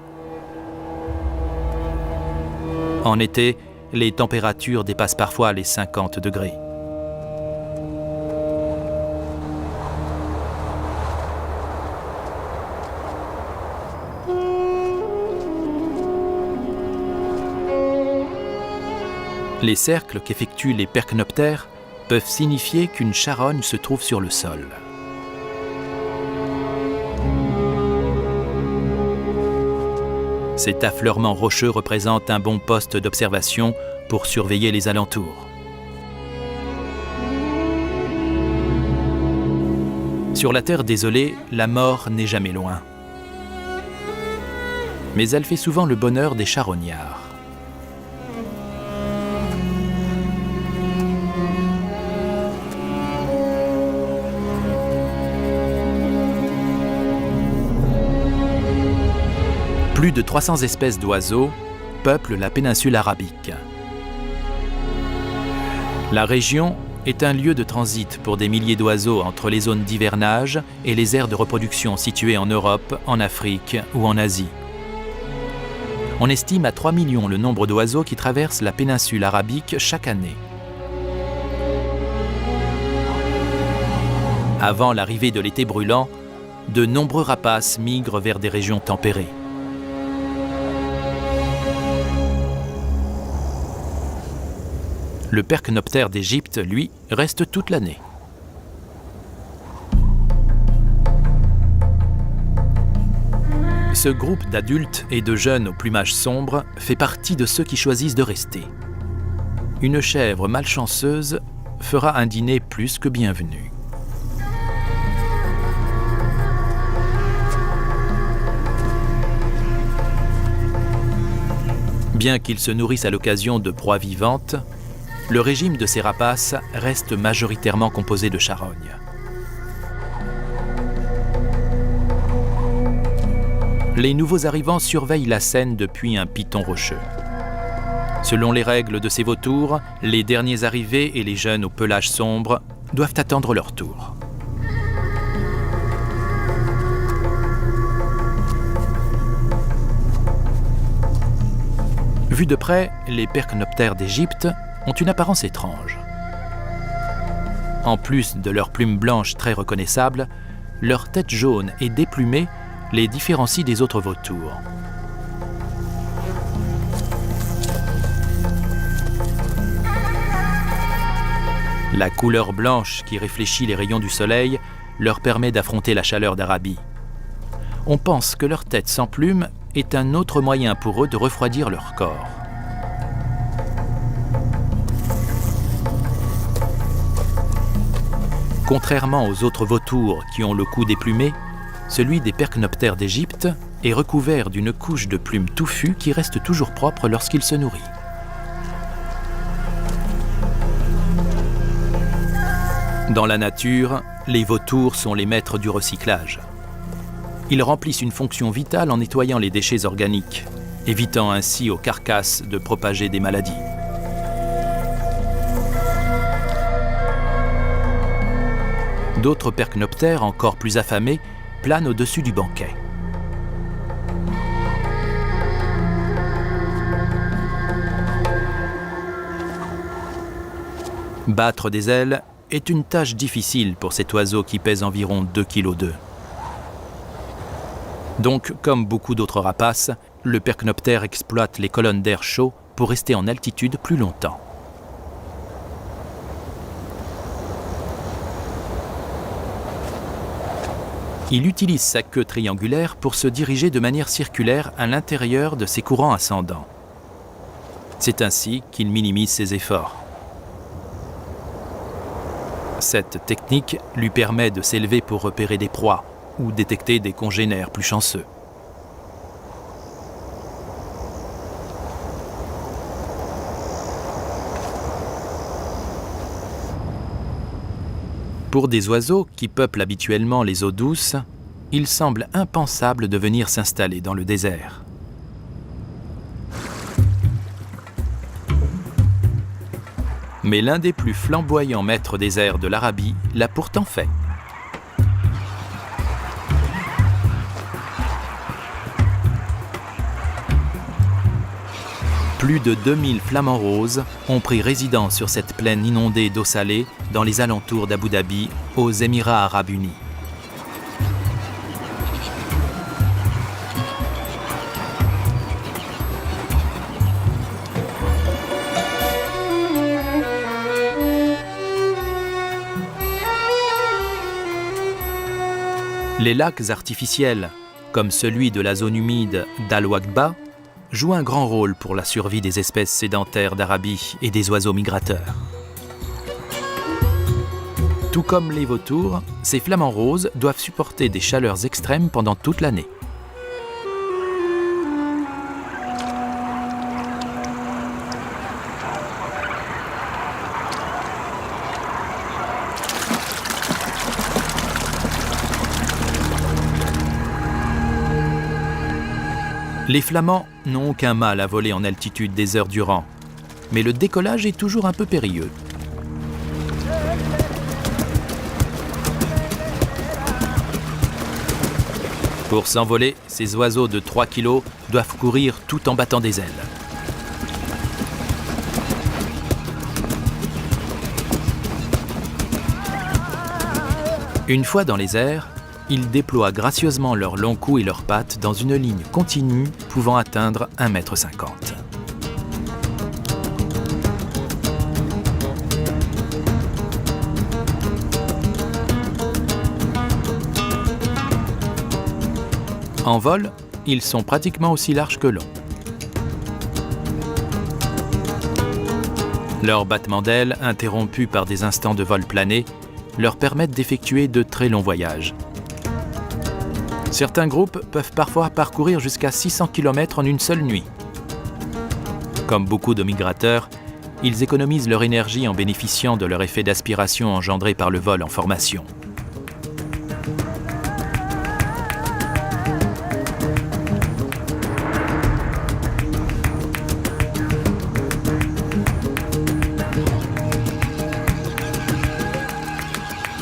En été, les températures dépassent parfois les 50 degrés. Les cercles qu'effectuent les percnoptères peuvent signifier qu'une charogne se trouve sur le sol. Cet affleurement rocheux représente un bon poste d'observation pour surveiller les alentours. Sur la terre désolée, la mort n'est jamais loin. Mais elle fait souvent le bonheur des charognards. Plus de 300 espèces d'oiseaux peuplent la péninsule arabique. La région est un lieu de transit pour des milliers d'oiseaux entre les zones d'hivernage et les aires de reproduction situées en Europe, en Afrique ou en Asie. On estime à 3 millions le nombre d'oiseaux qui traversent la péninsule arabique chaque année. Avant l'arrivée de l'été brûlant, de nombreux rapaces migrent vers des régions tempérées. Le percnoptère d'Égypte, lui, reste toute l'année. Ce groupe d'adultes et de jeunes au plumage sombre fait partie de ceux qui choisissent de rester. Une chèvre malchanceuse fera un dîner plus que bienvenu. Bien qu'ils se nourrissent à l'occasion de proies vivantes, le régime de ces rapaces reste majoritairement composé de charognes. Les nouveaux arrivants surveillent la scène depuis un piton rocheux. Selon les règles de ces vautours, les derniers arrivés et les jeunes au pelage sombre doivent attendre leur tour. Vus de près, les percnoptères d'Égypte ont une apparence étrange. En plus de leurs plumes blanches très reconnaissables, leur tête jaune et déplumée les différencie des autres vautours. La couleur blanche qui réfléchit les rayons du soleil leur permet d'affronter la chaleur d'Arabie. On pense que leur tête sans plumes est un autre moyen pour eux de refroidir leur corps. Contrairement aux autres vautours qui ont le cou déplumé, celui des percnoptères d'Égypte est recouvert d'une couche de plumes touffues qui reste toujours propre lorsqu'il se nourrit. Dans la nature, les vautours sont les maîtres du recyclage. Ils remplissent une fonction vitale en nettoyant les déchets organiques, évitant ainsi aux carcasses de propager des maladies. D'autres percnoptères, encore plus affamés, planent au-dessus du banquet. Battre des ailes est une tâche difficile pour cet oiseau qui pèse environ 2,2 kg. Donc, comme beaucoup d'autres rapaces, le percnoptère exploite les colonnes d'air chaud pour rester en altitude plus longtemps. Il utilise sa queue triangulaire pour se diriger de manière circulaire à l'intérieur de ses courants ascendants. C'est ainsi qu'il minimise ses efforts. Cette technique lui permet de s'élever pour repérer des proies ou détecter des congénères plus chanceux. Pour des oiseaux qui peuplent habituellement les eaux douces, il semble impensable de venir s'installer dans le désert. Mais l'un des plus flamboyants maîtres des airs de l'Arabie l'a pourtant fait. Plus de 2000 flamants roses ont pris résidence sur cette plaine inondée d'eau salée dans les alentours d'Abu Dhabi, aux Émirats arabes unis. Les lacs artificiels, comme celui de la zone humide d'Al-Waqba, jouent un grand rôle pour la survie des espèces sédentaires d'Arabie et des oiseaux migrateurs. Tout comme les vautours, ces flamants roses doivent supporter des chaleurs extrêmes pendant toute l'année. Les flamands n'ont aucun mal à voler en altitude des heures durant, mais le décollage est toujours un peu périlleux. Pour s'envoler, ces oiseaux de 3 kg doivent courir tout en battant des ailes. Une fois dans les airs, ils déploient gracieusement leurs longs coups et leurs pattes dans une ligne continue pouvant atteindre 1,50 m. En vol, ils sont pratiquement aussi larges que longs. Leurs battements d'ailes, interrompus par des instants de vol plané, leur permettent d'effectuer de très longs voyages. Certains groupes peuvent parfois parcourir jusqu'à 600 km en une seule nuit. Comme beaucoup de migrateurs, ils économisent leur énergie en bénéficiant de leur effet d'aspiration engendré par le vol en formation.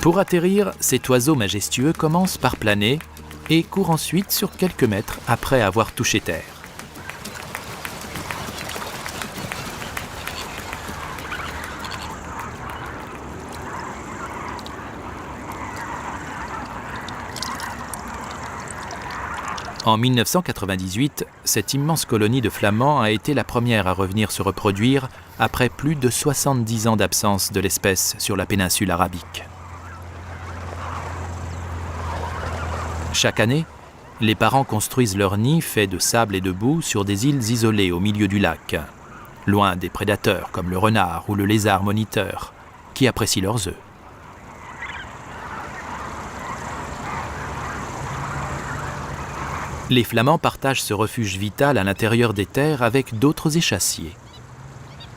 Pour atterrir, cet oiseau majestueux commence par planer et court ensuite sur quelques mètres après avoir touché terre. En 1998, cette immense colonie de flamands a été la première à revenir se reproduire après plus de 70 ans d'absence de l'espèce sur la péninsule arabique. Chaque année, les parents construisent leur nid fait de sable et de boue sur des îles isolées au milieu du lac, loin des prédateurs comme le renard ou le lézard moniteur, qui apprécient leurs œufs. Les flamands partagent ce refuge vital à l'intérieur des terres avec d'autres échassiers.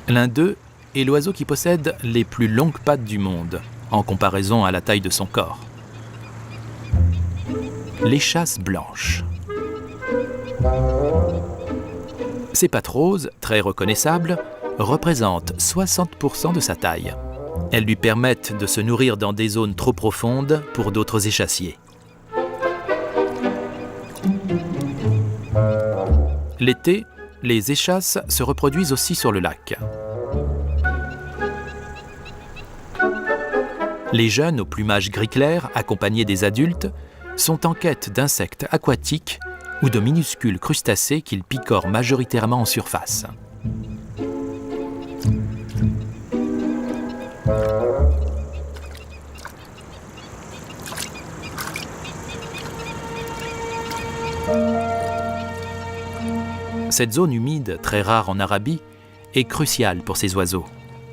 L'un d'eux est l'oiseau qui possède les plus longues pattes du monde, en comparaison à la taille de son corps. L'échasse blanche. Ses pattes roses, très reconnaissables, représentent 60% de sa taille. Elles lui permettent de se nourrir dans des zones trop profondes pour d'autres échassiers. L'été, les échasses se reproduisent aussi sur le lac. Les jeunes au plumage gris clair, accompagnés des adultes, sont en quête d'insectes aquatiques ou de minuscules crustacés qu'ils picorent majoritairement en surface. Cette zone humide, très rare en Arabie, est cruciale pour ces oiseaux.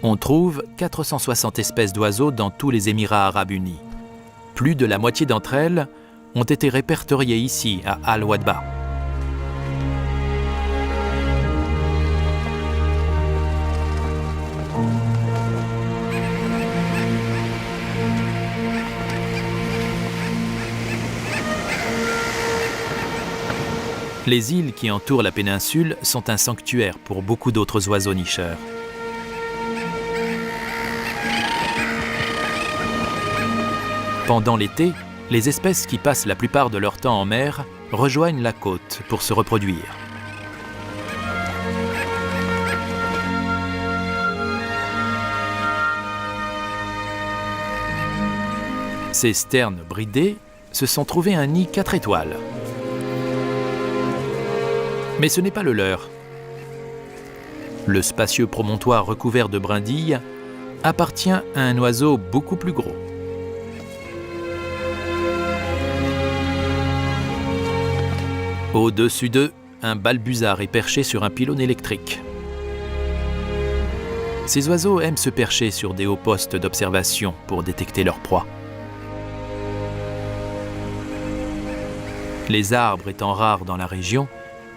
On trouve 460 espèces d'oiseaux dans tous les Émirats arabes unis. Plus de la moitié d'entre elles ont été répertoriées ici, à Al-Wadba. Les îles qui entourent la péninsule sont un sanctuaire pour beaucoup d'autres oiseaux nicheurs. Pendant l'été, les espèces qui passent la plupart de leur temps en mer rejoignent la côte pour se reproduire. Ces sternes bridés se sont trouvés un nid 4 étoiles. Mais ce n'est pas le leur. Le spacieux promontoire recouvert de brindilles appartient à un oiseau beaucoup plus gros. Au-dessus d'eux, un balbuzard est perché sur un pylône électrique. Ces oiseaux aiment se percher sur des hauts postes d'observation pour détecter leur proie. Les arbres étant rares dans la région,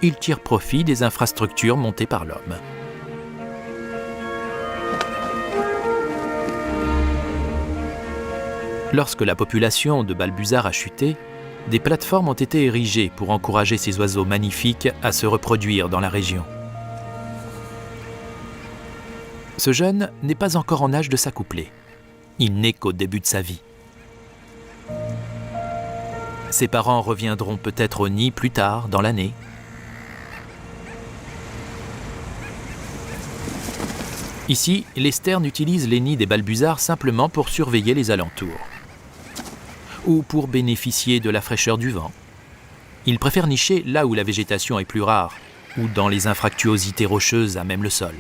ils tirent profit des infrastructures montées par l'homme. Lorsque la population de balbuzards a chuté, des plateformes ont été érigées pour encourager ces oiseaux magnifiques à se reproduire dans la région. Ce jeune n'est pas encore en âge de s'accoupler. Il n'est qu'au début de sa vie. Ses parents reviendront peut-être au nid plus tard dans l'année. Ici, les sternes utilisent les nids des balbuzards simplement pour surveiller les alentours ou pour bénéficier de la fraîcheur du vent. Ils préfèrent nicher là où la végétation est plus rare ou dans les infractuosités rocheuses à même le sol.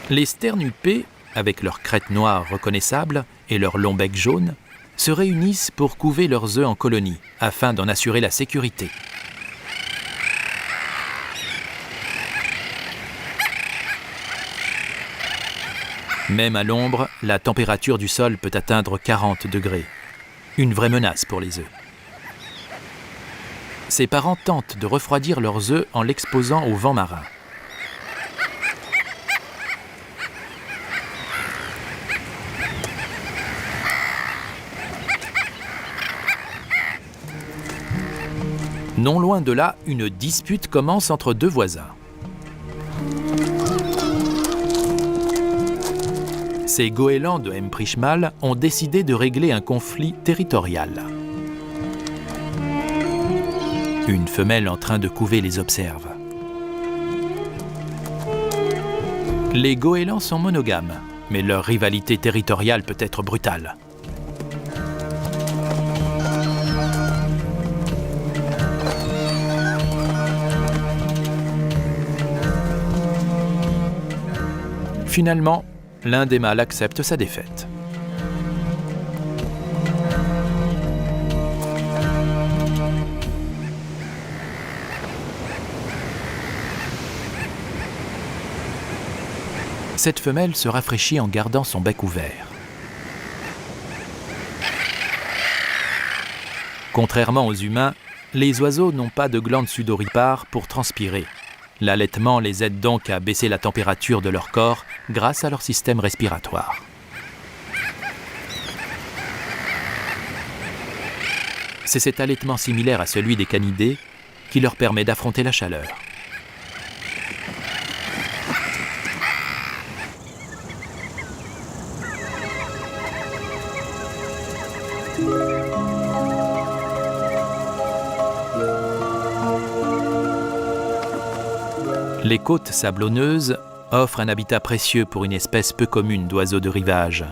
Les sternes huppés, avec leurs crêtes noires reconnaissables et leur long bec jaune, se réunissent pour couver leurs œufs en colonie afin d'en assurer la sécurité. Même à l'ombre, la température du sol peut atteindre 40 degrés. Une vraie menace pour les œufs. Ses parents tentent de refroidir leurs œufs en l'exposant au vent marin. Non loin de là, une dispute commence entre deux voisins. Ces goélands de Mprishmal ont décidé de régler un conflit territorial. Une femelle en train de couver les observe. Les goélands sont monogames, mais leur rivalité territoriale peut être brutale. Finalement, l'un des mâles accepte sa défaite. Cette femelle se rafraîchit en gardant son bec ouvert. Contrairement aux humains, les oiseaux n'ont pas de glandes sudoripares pour transpirer. L'allaitement les aide donc à baisser la température de leur corps grâce à leur système respiratoire. C'est cet allaitement similaire à celui des canidés qui leur permet d'affronter la chaleur. Les côtes sablonneuses offrent un habitat précieux pour une espèce peu commune d'oiseaux de rivage.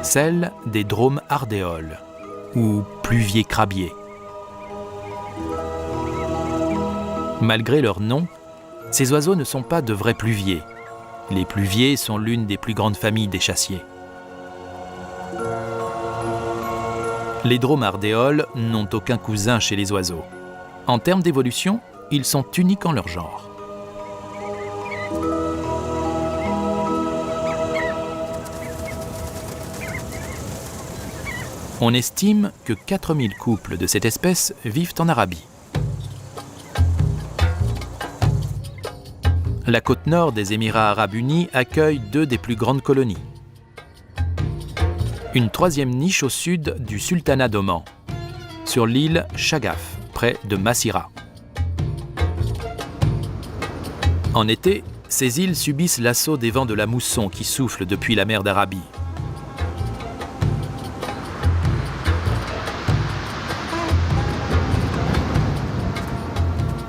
Celle des dromes ardéoles, ou pluviers crabiers. Malgré leur nom, ces oiseaux ne sont pas de vrais pluviers. Les pluviers sont l'une des plus grandes familles des chassiers. Les dromes ardéoles n'ont aucun cousin chez les oiseaux. En termes d'évolution, ils sont uniques en leur genre. On estime que 4000 couples de cette espèce vivent en Arabie. La côte nord des Émirats arabes unis accueille 2 des plus grandes colonies. Une 3e niche au sud du sultanat d'Oman, sur l'île Chagaf, près de Massira. En été, ces îles subissent l'assaut des vents de la mousson qui soufflent depuis la mer d'Arabie.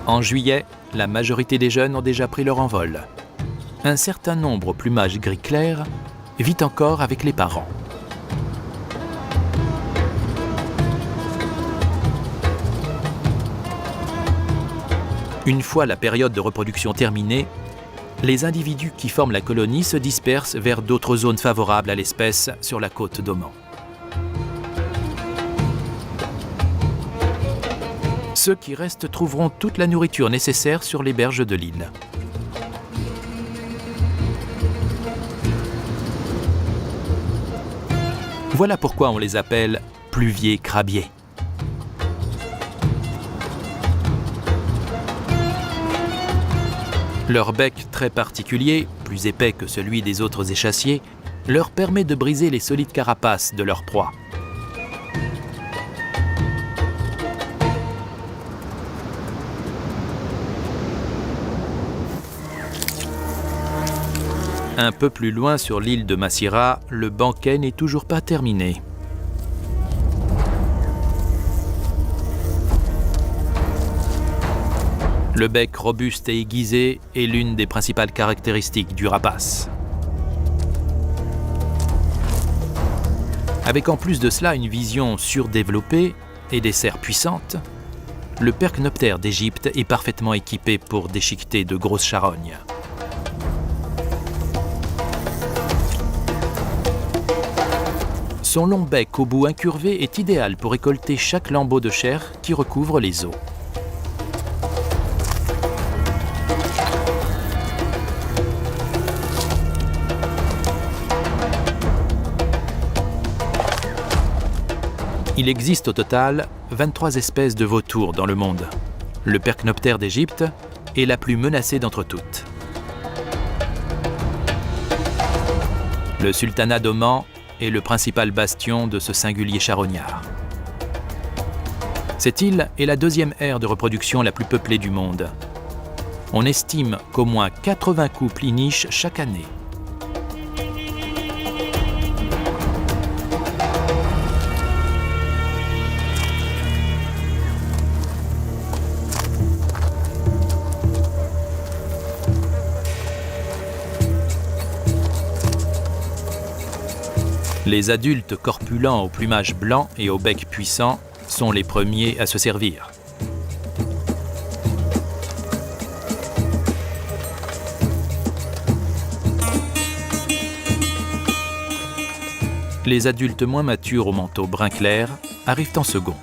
En juillet, la majorité des jeunes ont déjà pris leur envol. Un certain nombre au plumage gris clair vit encore avec les parents. Une fois la période de reproduction terminée, les individus qui forment la colonie se dispersent vers d'autres zones favorables à l'espèce sur la côte d'Oman. Ceux qui restent trouveront toute la nourriture nécessaire sur les berges de l'île. Voilà pourquoi on les appelle pluviers crabiers. Leur bec très particulier, plus épais que celui des autres échassiers, leur permet de briser les solides carapaces de leur proie. Un peu plus loin sur l'île de Massira, le banquet n'est toujours pas terminé. Le bec robuste et aiguisé est l'une des principales caractéristiques du rapace. Avec en plus de cela une vision surdéveloppée et des serres puissantes, le percnoptère d'Égypte est parfaitement équipé pour déchiqueter de grosses charognes. Son long bec au bout incurvé est idéal pour récolter chaque lambeau de chair qui recouvre les os. Il existe au total 23 espèces de vautours dans le monde. Le percnoptère d'Égypte est la plus menacée d'entre toutes. Le sultanat d'Oman est le principal bastion de ce singulier charognard. Cette île est la 2e aire de reproduction la plus peuplée du monde. On estime qu'au moins 80 couples y nichent chaque année. Les adultes corpulents au plumage blanc et au bec puissant sont les premiers à se servir. Les adultes moins matures au manteau brun clair arrivent en second.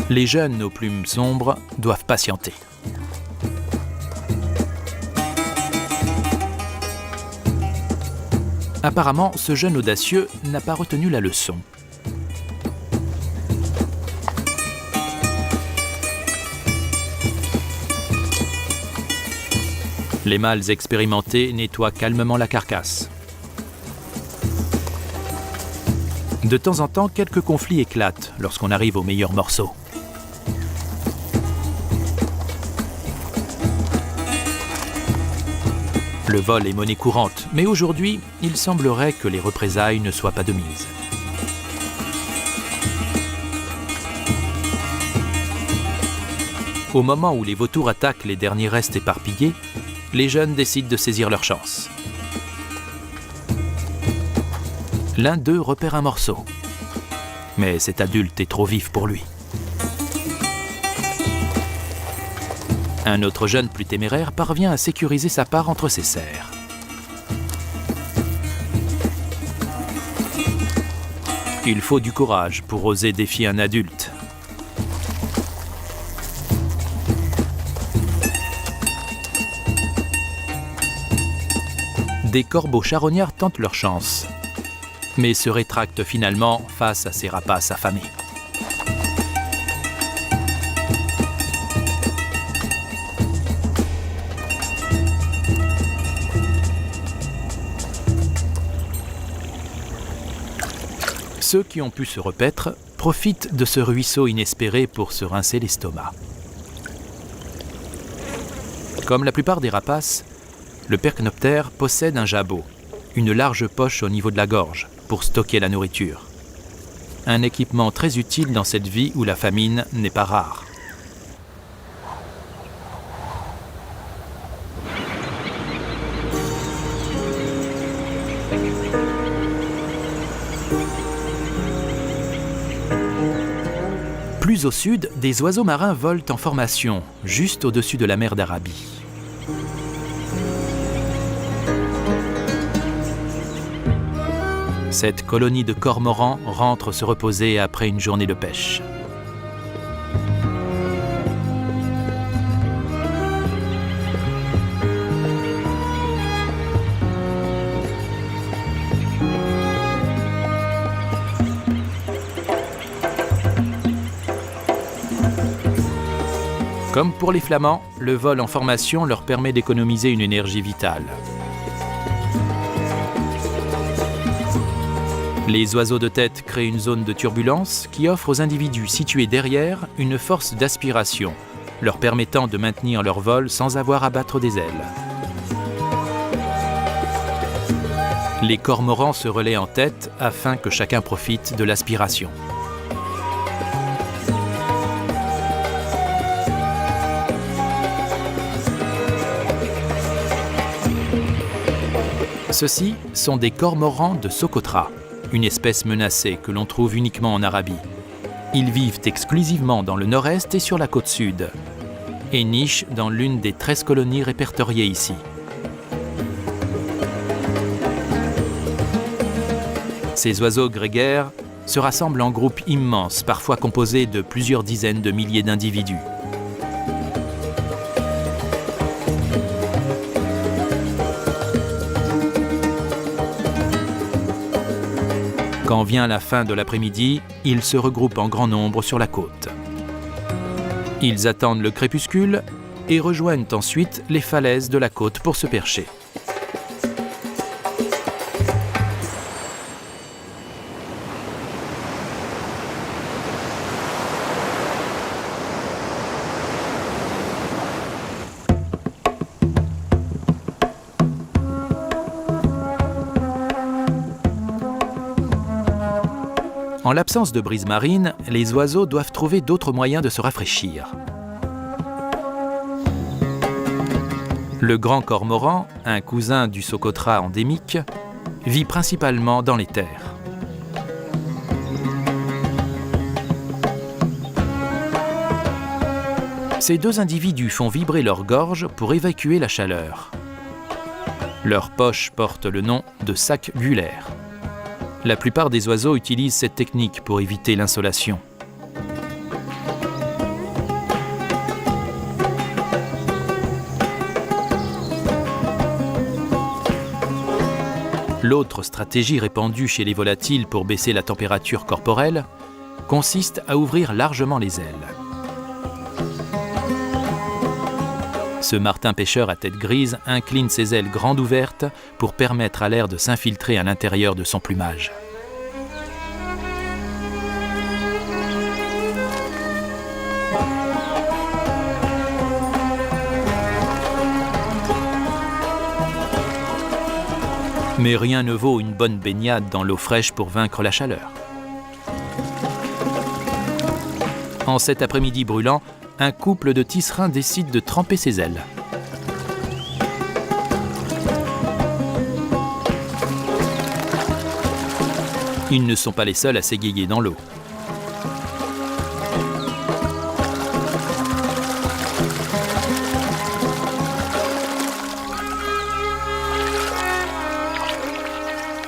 Les jeunes aux plumes sombres doivent patienter. Apparemment, ce jeune audacieux n'a pas retenu la leçon. Les mâles expérimentés nettoient calmement la carcasse. De temps en temps, quelques conflits éclatent lorsqu'on arrive au meilleur morceau. Le vol est monnaie courante, mais aujourd'hui, il semblerait que les représailles ne soient pas de mise. Au moment où les vautours attaquent les derniers restes éparpillés, les jeunes décident de saisir leur chance. L'un d'eux repère un morceau, mais cet adulte est trop vif pour lui. Un autre jeune plus téméraire parvient à sécuriser sa part entre ses serres. Il faut du courage pour oser défier un adulte. Des corbeaux charognards tentent leur chance, mais se rétractent finalement face à ces rapaces affamés. Ceux qui ont pu se repaître profitent de ce ruisseau inespéré pour se rincer l'estomac. Comme la plupart des rapaces, le percnoptère possède un jabot, une large poche au niveau de la gorge, pour stocker la nourriture. Un équipement très utile dans cette vie où la famine n'est pas rare. Plus au sud, des oiseaux marins volent en formation, juste au-dessus de la mer d'Arabie. Cette colonie de cormorans rentre se reposer après une journée de pêche. Comme pour les flamands, le vol en formation leur permet d'économiser une énergie vitale. Les oiseaux de tête créent une zone de turbulence qui offre aux individus situés derrière une force d'aspiration, leur permettant de maintenir leur vol sans avoir à battre des ailes. Les cormorans se relaient en tête afin que chacun profite de l'aspiration. Ceux-ci sont des cormorans de Socotra, une espèce menacée que l'on trouve uniquement en Arabie. Ils vivent exclusivement dans le nord-est et sur la côte sud, et nichent dans l'une des 13 colonies répertoriées ici. Ces oiseaux grégaires se rassemblent en groupes immenses, parfois composés de plusieurs dizaines de milliers d'individus. Quand vient la fin de l'après-midi, ils se regroupent en grand nombre sur la côte. Ils attendent le crépuscule et rejoignent ensuite les falaises de la côte pour se percher. En l'absence de brise marine, les oiseaux doivent trouver d'autres moyens de se rafraîchir. Le grand cormoran, un cousin du Socotra endémique, vit principalement dans les terres. Ces deux individus font vibrer leur gorge pour évacuer la chaleur. Leur poche porte le nom de sac gulaire. La plupart des oiseaux utilisent cette technique pour éviter l'insolation. L'autre stratégie répandue chez les volatiles pour baisser la température corporelle consiste à ouvrir largement les ailes. Ce martin-pêcheur à tête grise incline ses ailes grandes ouvertes pour permettre à l'air de s'infiltrer à l'intérieur de son plumage. Mais rien ne vaut une bonne baignade dans l'eau fraîche pour vaincre la chaleur. En cet après-midi brûlant, un couple de tisserins décide de tremper ses ailes. Ils ne sont pas les seuls à s'égayer dans l'eau.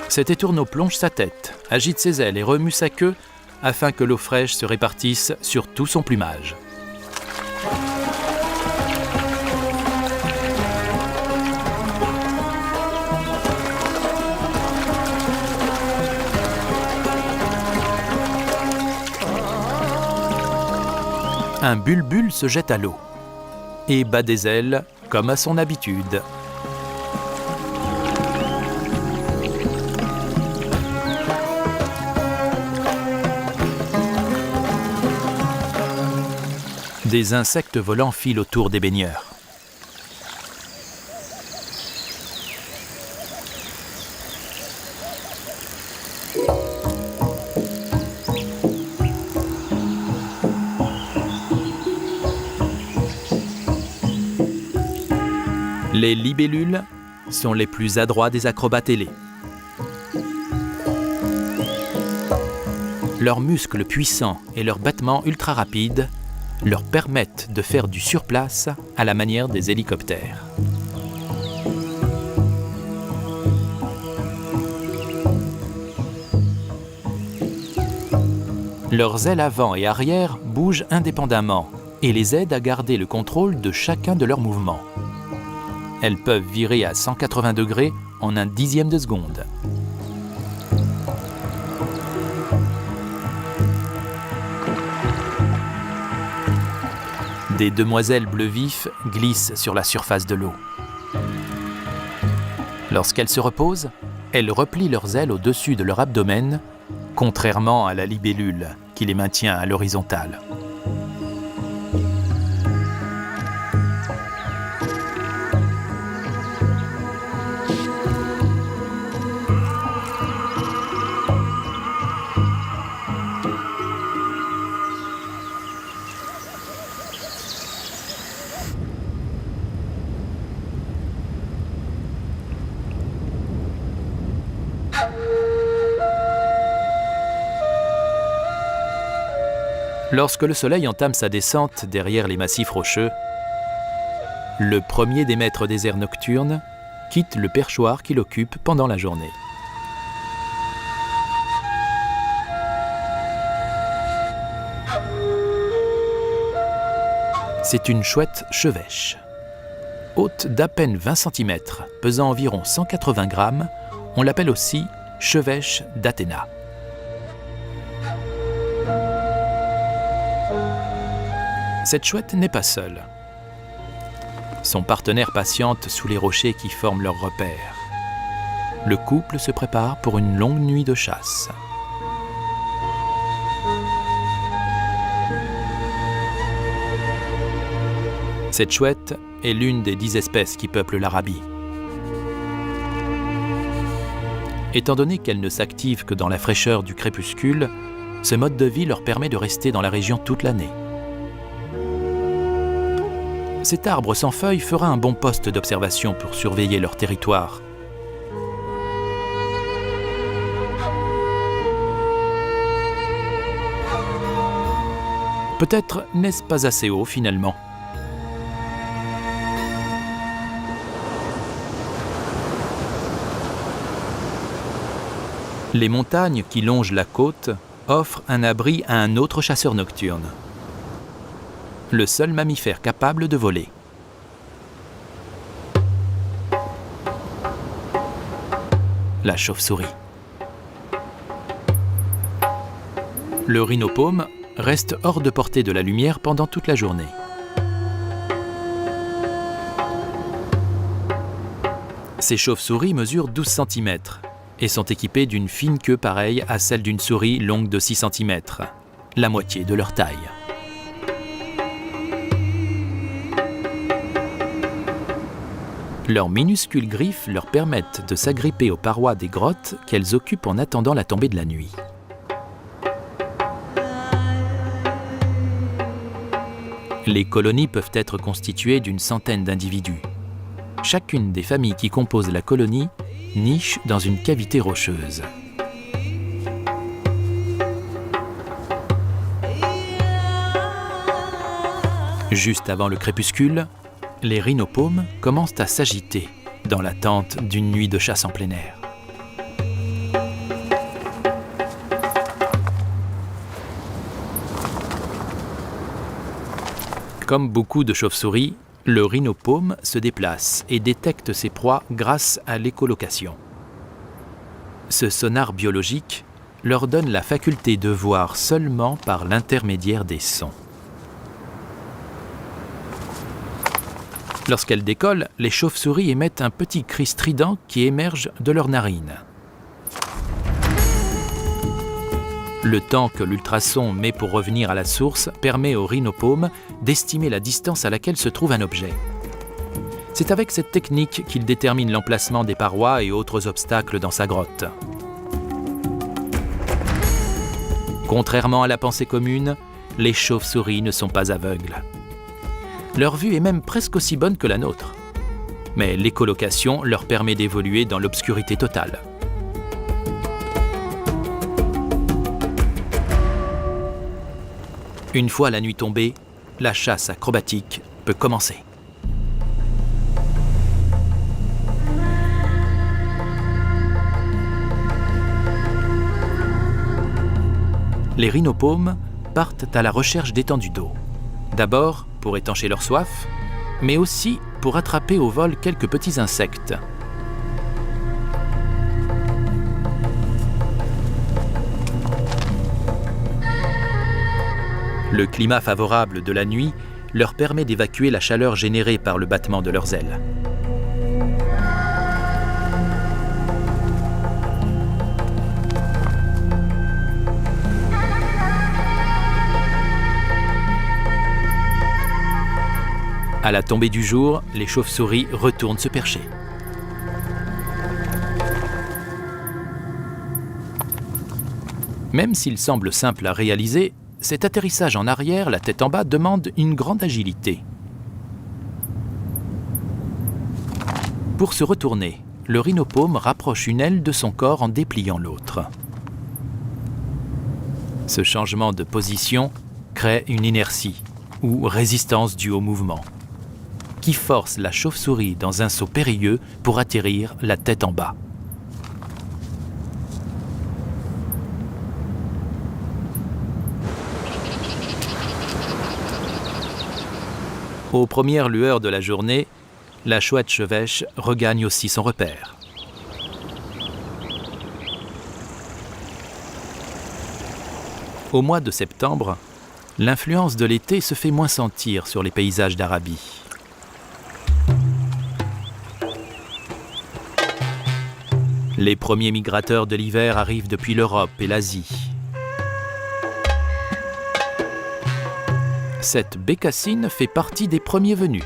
Cet étourneau plonge sa tête, agite ses ailes et remue sa queue afin que l'eau fraîche se répartisse sur tout son plumage. Un bulbul se jette à l'eau et bat des ailes comme à son habitude. Des insectes volants filent autour des baigneurs. Les libellules sont les plus adroits des acrobates ailés. Leurs muscles puissants et leurs battements ultra rapides leur permettent de faire du surplace à la manière des hélicoptères. Leurs ailes avant et arrière bougent indépendamment et les aident à garder le contrôle de chacun de leurs mouvements. Elles peuvent virer à 180 degrés en un dixième de seconde. Des demoiselles bleu vif glissent sur la surface de l'eau. Lorsqu'elles se reposent, elles replient leurs ailes au-dessus de leur abdomen, contrairement à la libellule qui les maintient à l'horizontale. Lorsque le soleil entame sa descente derrière les massifs rocheux, le premier des maîtres des airs nocturnes quitte le perchoir qu'il occupe pendant la journée. C'est une chouette chevêche. Haute d'à peine 20 cm, pesant environ 180 grammes, on l'appelle aussi chevêche d'Athéna. Cette chouette n'est pas seule. Son partenaire patiente sous les rochers qui forment leur repère. Le couple se prépare pour une longue nuit de chasse. Cette chouette est l'une des 10 espèces qui peuplent l'Arabie. Étant donné qu'elle ne s'active que dans la fraîcheur du crépuscule, ce mode de vie leur permet de rester dans la région toute l'année. Cet arbre sans feuilles fera un bon poste d'observation pour surveiller leur territoire. Peut-être n'est-ce pas assez haut finalement. Les montagnes qui longent la côte offrent un abri à un autre chasseur nocturne, le seul mammifère capable de voler. La chauve-souris. Le rhinopaume reste hors de portée de la lumière pendant toute la journée. Ces chauves-souris mesurent 12 cm et sont équipées d'une fine queue pareille à celle d'une souris longue de 6 cm, la moitié de leur taille. Leurs minuscules griffes leur permettent de s'agripper aux parois des grottes qu'elles occupent en attendant la tombée de la nuit. Les colonies peuvent être constituées d'une centaine d'individus. Chacune des familles qui composent la colonie niche dans une cavité rocheuse. Juste avant le crépuscule, les rhinopaumes commencent à s'agiter dans l'attente d'une nuit de chasse en plein air. Comme beaucoup de chauves-souris, le rhinopaume se déplace et détecte ses proies grâce à l'écholocation. Ce sonar biologique leur donne la faculté de voir seulement par l'intermédiaire des sons. Lorsqu'elles décollent, les chauves-souris émettent un petit cri strident qui émerge de leurs narines. Le temps que l'ultrason met pour revenir à la source permet au rhinopaume d'estimer la distance à laquelle se trouve un objet. C'est avec cette technique qu'il détermine l'emplacement des parois et autres obstacles dans sa grotte. Contrairement à la pensée commune, les chauves-souris ne sont pas aveugles. Leur vue est même presque aussi bonne que la nôtre. Mais l'écholocation leur permet d'évoluer dans l'obscurité totale. Une fois la nuit tombée, la chasse acrobatique peut commencer. Les rhinopaumes partent à la recherche d'étendues d'eau. D'abord pour étancher leur soif, mais aussi pour attraper au vol quelques petits insectes. Le climat favorable de la nuit leur permet d'évacuer la chaleur générée par le battement de leurs ailes. À la tombée du jour, les chauves-souris retournent se percher. Même s'il semble simple à réaliser, cet atterrissage en arrière, la tête en bas, demande une grande agilité. Pour se retourner, le rhinopaume rapproche une aile de son corps en dépliant l'autre. Ce changement de position crée une inertie, ou résistance due au mouvement, qui force la chauve-souris dans un saut périlleux pour atterrir la tête en bas. Aux premières lueurs de la journée, la chouette chevêche regagne aussi son repère. Au mois de septembre, l'influence de l'été se fait moins sentir sur les paysages d'Arabie. Les premiers migrateurs de l'hiver arrivent depuis l'Europe et l'Asie. Cette bécassine fait partie des premiers venus.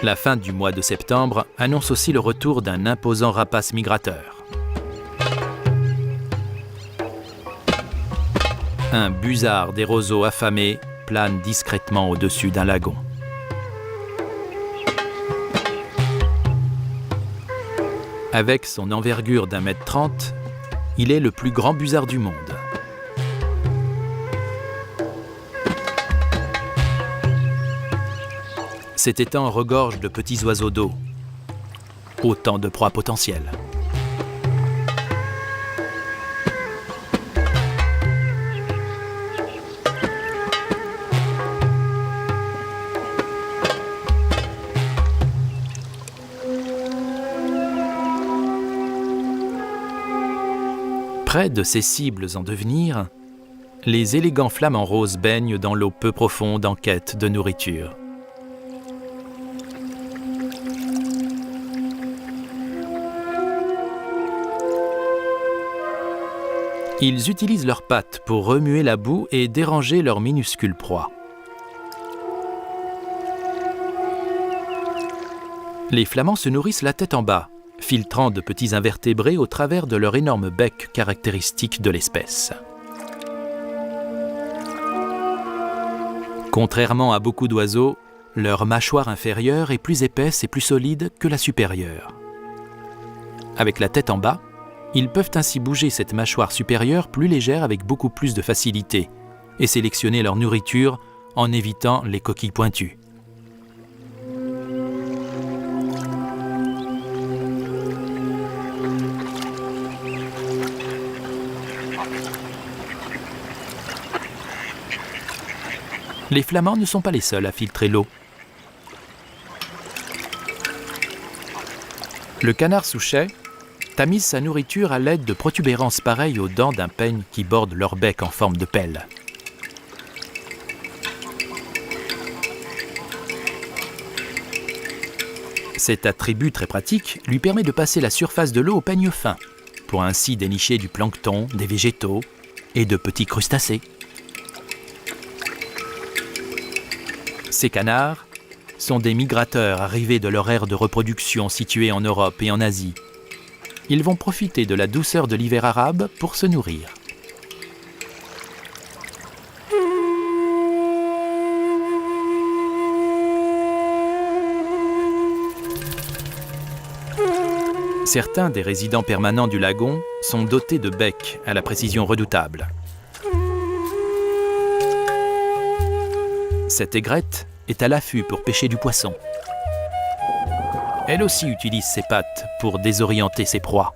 La fin du mois de septembre annonce aussi le retour d'un imposant rapace migrateur. Un busard des roseaux affamés plane discrètement au-dessus d'un lagon. Avec son envergure d'1,30 m, Il est le plus grand busard du monde. Cet étang regorge de petits oiseaux d'eau. Autant de proies potentielles. Près de ces cibles en devenir, les élégants flamants roses baignent dans l'eau peu profonde en quête de nourriture. Ils utilisent leurs pattes pour remuer la boue et déranger leurs minuscules proies. Les flamands se nourrissent la tête en bas, filtrant de petits invertébrés au travers de leur énorme bec caractéristique de l'espèce. Contrairement à beaucoup d'oiseaux, leur mâchoire inférieure est plus épaisse et plus solide que la supérieure. Avec la tête en bas, ils peuvent ainsi bouger cette mâchoire supérieure plus légère avec beaucoup plus de facilité et sélectionner leur nourriture en évitant les coquilles pointues. Les flamands ne sont pas les seuls à filtrer l'eau. Le canard souchet tamise sa nourriture à l'aide de protubérances pareilles aux dents d'un peigne qui bordent leur bec en forme de pelle. Cet attribut très pratique lui permet de passer la surface de l'eau au peigne fin, pour ainsi dénicher du plancton, des végétaux et de petits crustacés. Ces canards sont des migrateurs arrivés de leur aire de reproduction située en Europe et en Asie. Ils vont profiter de la douceur de l'hiver arabe pour se nourrir. Certains des résidents permanents du lagon sont dotés de becs à la précision redoutable. Cette aigrette est à l'affût pour pêcher du poisson. Elle aussi utilise ses pattes pour désorienter ses proies.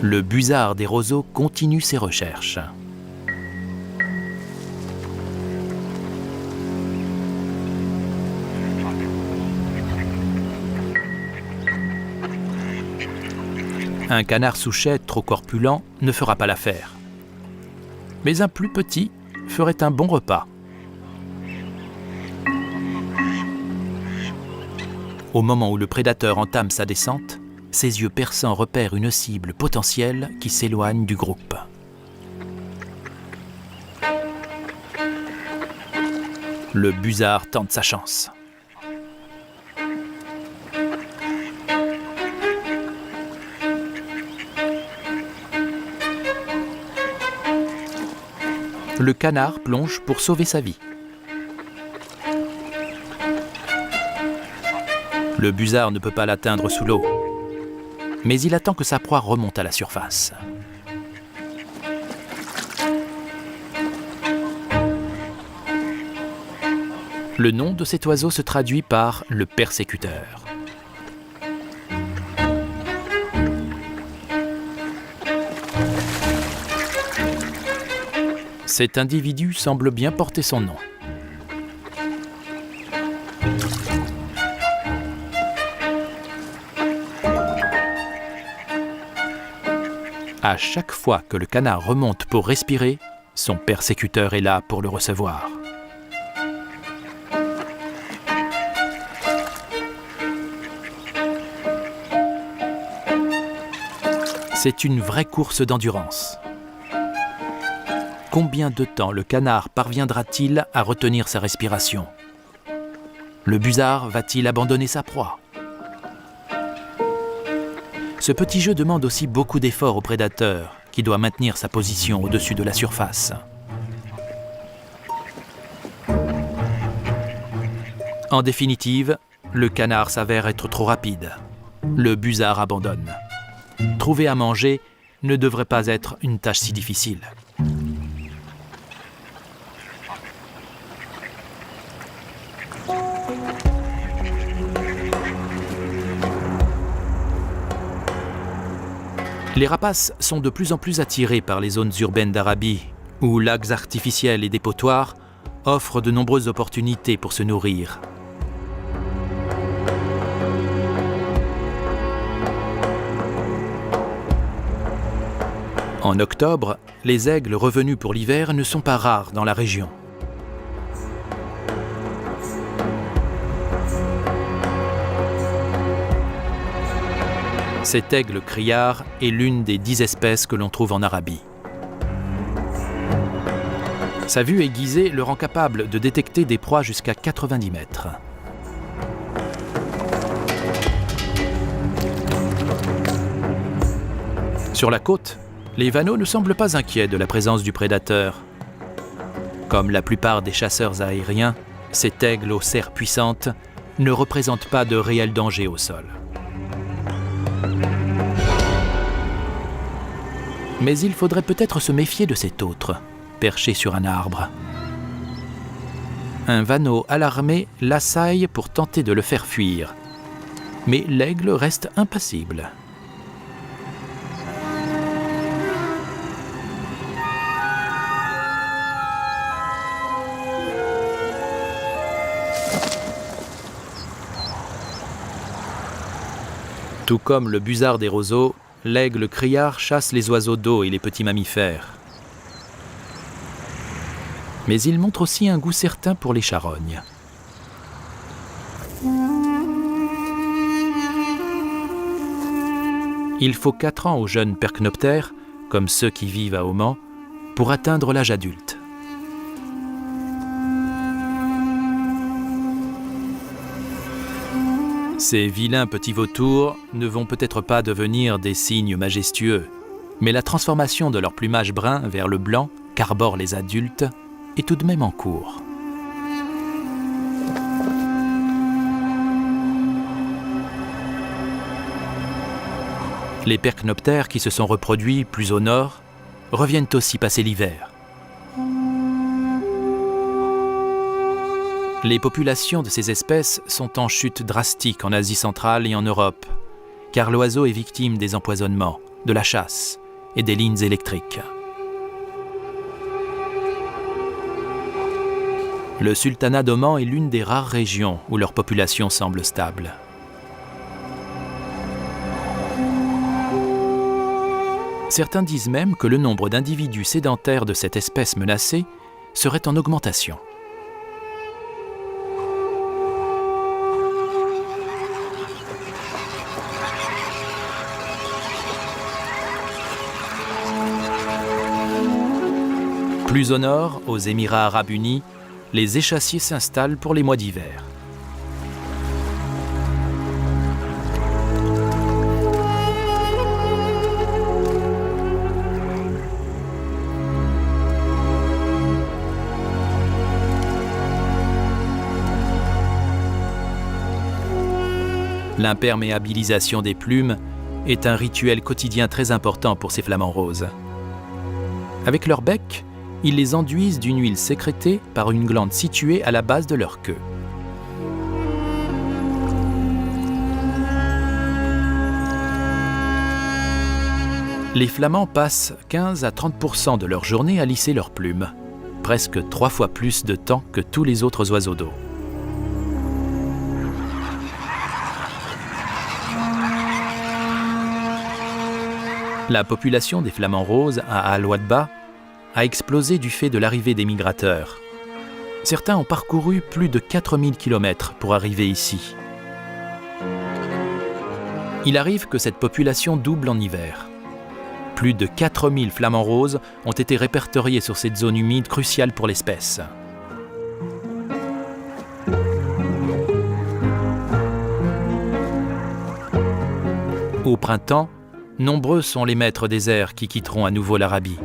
Le busard des roseaux continue ses recherches. Un canard souchet trop corpulent ne fera pas l'affaire. Mais un plus petit ferait un bon repas. Au moment où le prédateur entame sa descente, ses yeux perçants repèrent une cible potentielle qui s'éloigne du groupe. Le busard tente sa chance. Le canard plonge pour sauver sa vie. Le busard ne peut pas l'atteindre sous l'eau, mais il attend que sa proie remonte à la surface. Le nom de cet oiseau se traduit par le persécuteur. Cet individu semble bien porter son nom. À chaque fois que le canard remonte pour respirer, son persécuteur est là pour le recevoir. C'est une vraie course d'endurance. Combien de temps le canard parviendra-t-il à retenir sa respiration? Le busard va-t-il abandonner sa proie? ce petit jeu demande aussi beaucoup d'efforts au prédateur, qui doit maintenir sa position au-dessus de la surface. En définitive, le canard s'avère être trop rapide. Le busard abandonne. Trouver à manger ne devrait pas être une tâche si difficile. Les rapaces sont de plus en plus attirés par les zones urbaines d'Arabie, où lacs artificiels et dépotoirs offrent de nombreuses opportunités pour se nourrir. En octobre, les aigles revenus pour l'hiver ne sont pas rares dans la région. Cet aigle criard est l'une des 10 espèces que l'on trouve en Arabie. Sa vue aiguisée le rend capable de détecter des proies jusqu'à 90 mètres. Sur la côte, les vanneaux ne semblent pas inquiets de la présence du prédateur. Comme la plupart des chasseurs aériens, cet aigle aux serres puissantes ne représente pas de réel danger au sol. Mais il faudrait peut-être se méfier de cet autre, perché sur un arbre. Un vanneau alarmé l'assaille pour tenter de le faire fuir. Mais l'aigle reste impassible. Tout comme le busard des roseaux, l'aigle criard chasse les oiseaux d'eau et les petits mammifères. Mais il montre aussi un goût certain pour les charognes. Il faut 4 ans aux jeunes percnoptères, comme ceux qui vivent à Oman, pour atteindre l'âge adulte. Ces vilains petits vautours ne vont peut-être pas devenir des cygnes majestueux, mais la transformation de leur plumage brun vers le blanc qu'arborent les adultes est tout de même en cours. Les percnoptères qui se sont reproduits plus au nord reviennent aussi passer l'hiver. Les populations de ces espèces sont en chute drastique en Asie centrale et en Europe, car l'oiseau est victime des empoisonnements, de la chasse et des lignes électriques. Le sultanat d'Oman est l'une des rares régions où leur population semble stable. Certains disent même que le nombre d'individus sédentaires de cette espèce menacée serait en augmentation. Plus au nord, aux Émirats arabes unis, les échassiers s'installent pour les mois d'hiver. L'imperméabilisation des plumes est un rituel quotidien très important pour ces flamants roses. Avec leur bec, ils les enduisent d'une huile sécrétée par une glande située à la base de leur queue. Les flamands passent 15 à 30% de leur journée à lisser leurs plumes, presque 3 fois plus de temps que tous les autres oiseaux d'eau. La population des flamants roses à Al-Wadba a explosé du fait de l'arrivée des migrateurs. Certains ont parcouru plus de 4000 km pour arriver ici. Il arrive que cette population double en hiver. Plus de 4000 flamants roses ont été répertoriés sur cette zone humide cruciale pour l'espèce. Au printemps, nombreux sont les maîtres des airs qui quitteront à nouveau l'Arabie.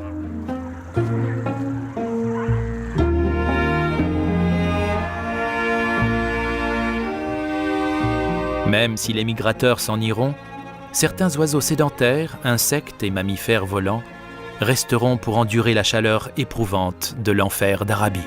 Même si les migrateurs s'en iront, certains oiseaux sédentaires, insectes et mammifères volants resteront pour endurer la chaleur éprouvante de l'enfer d'Arabie.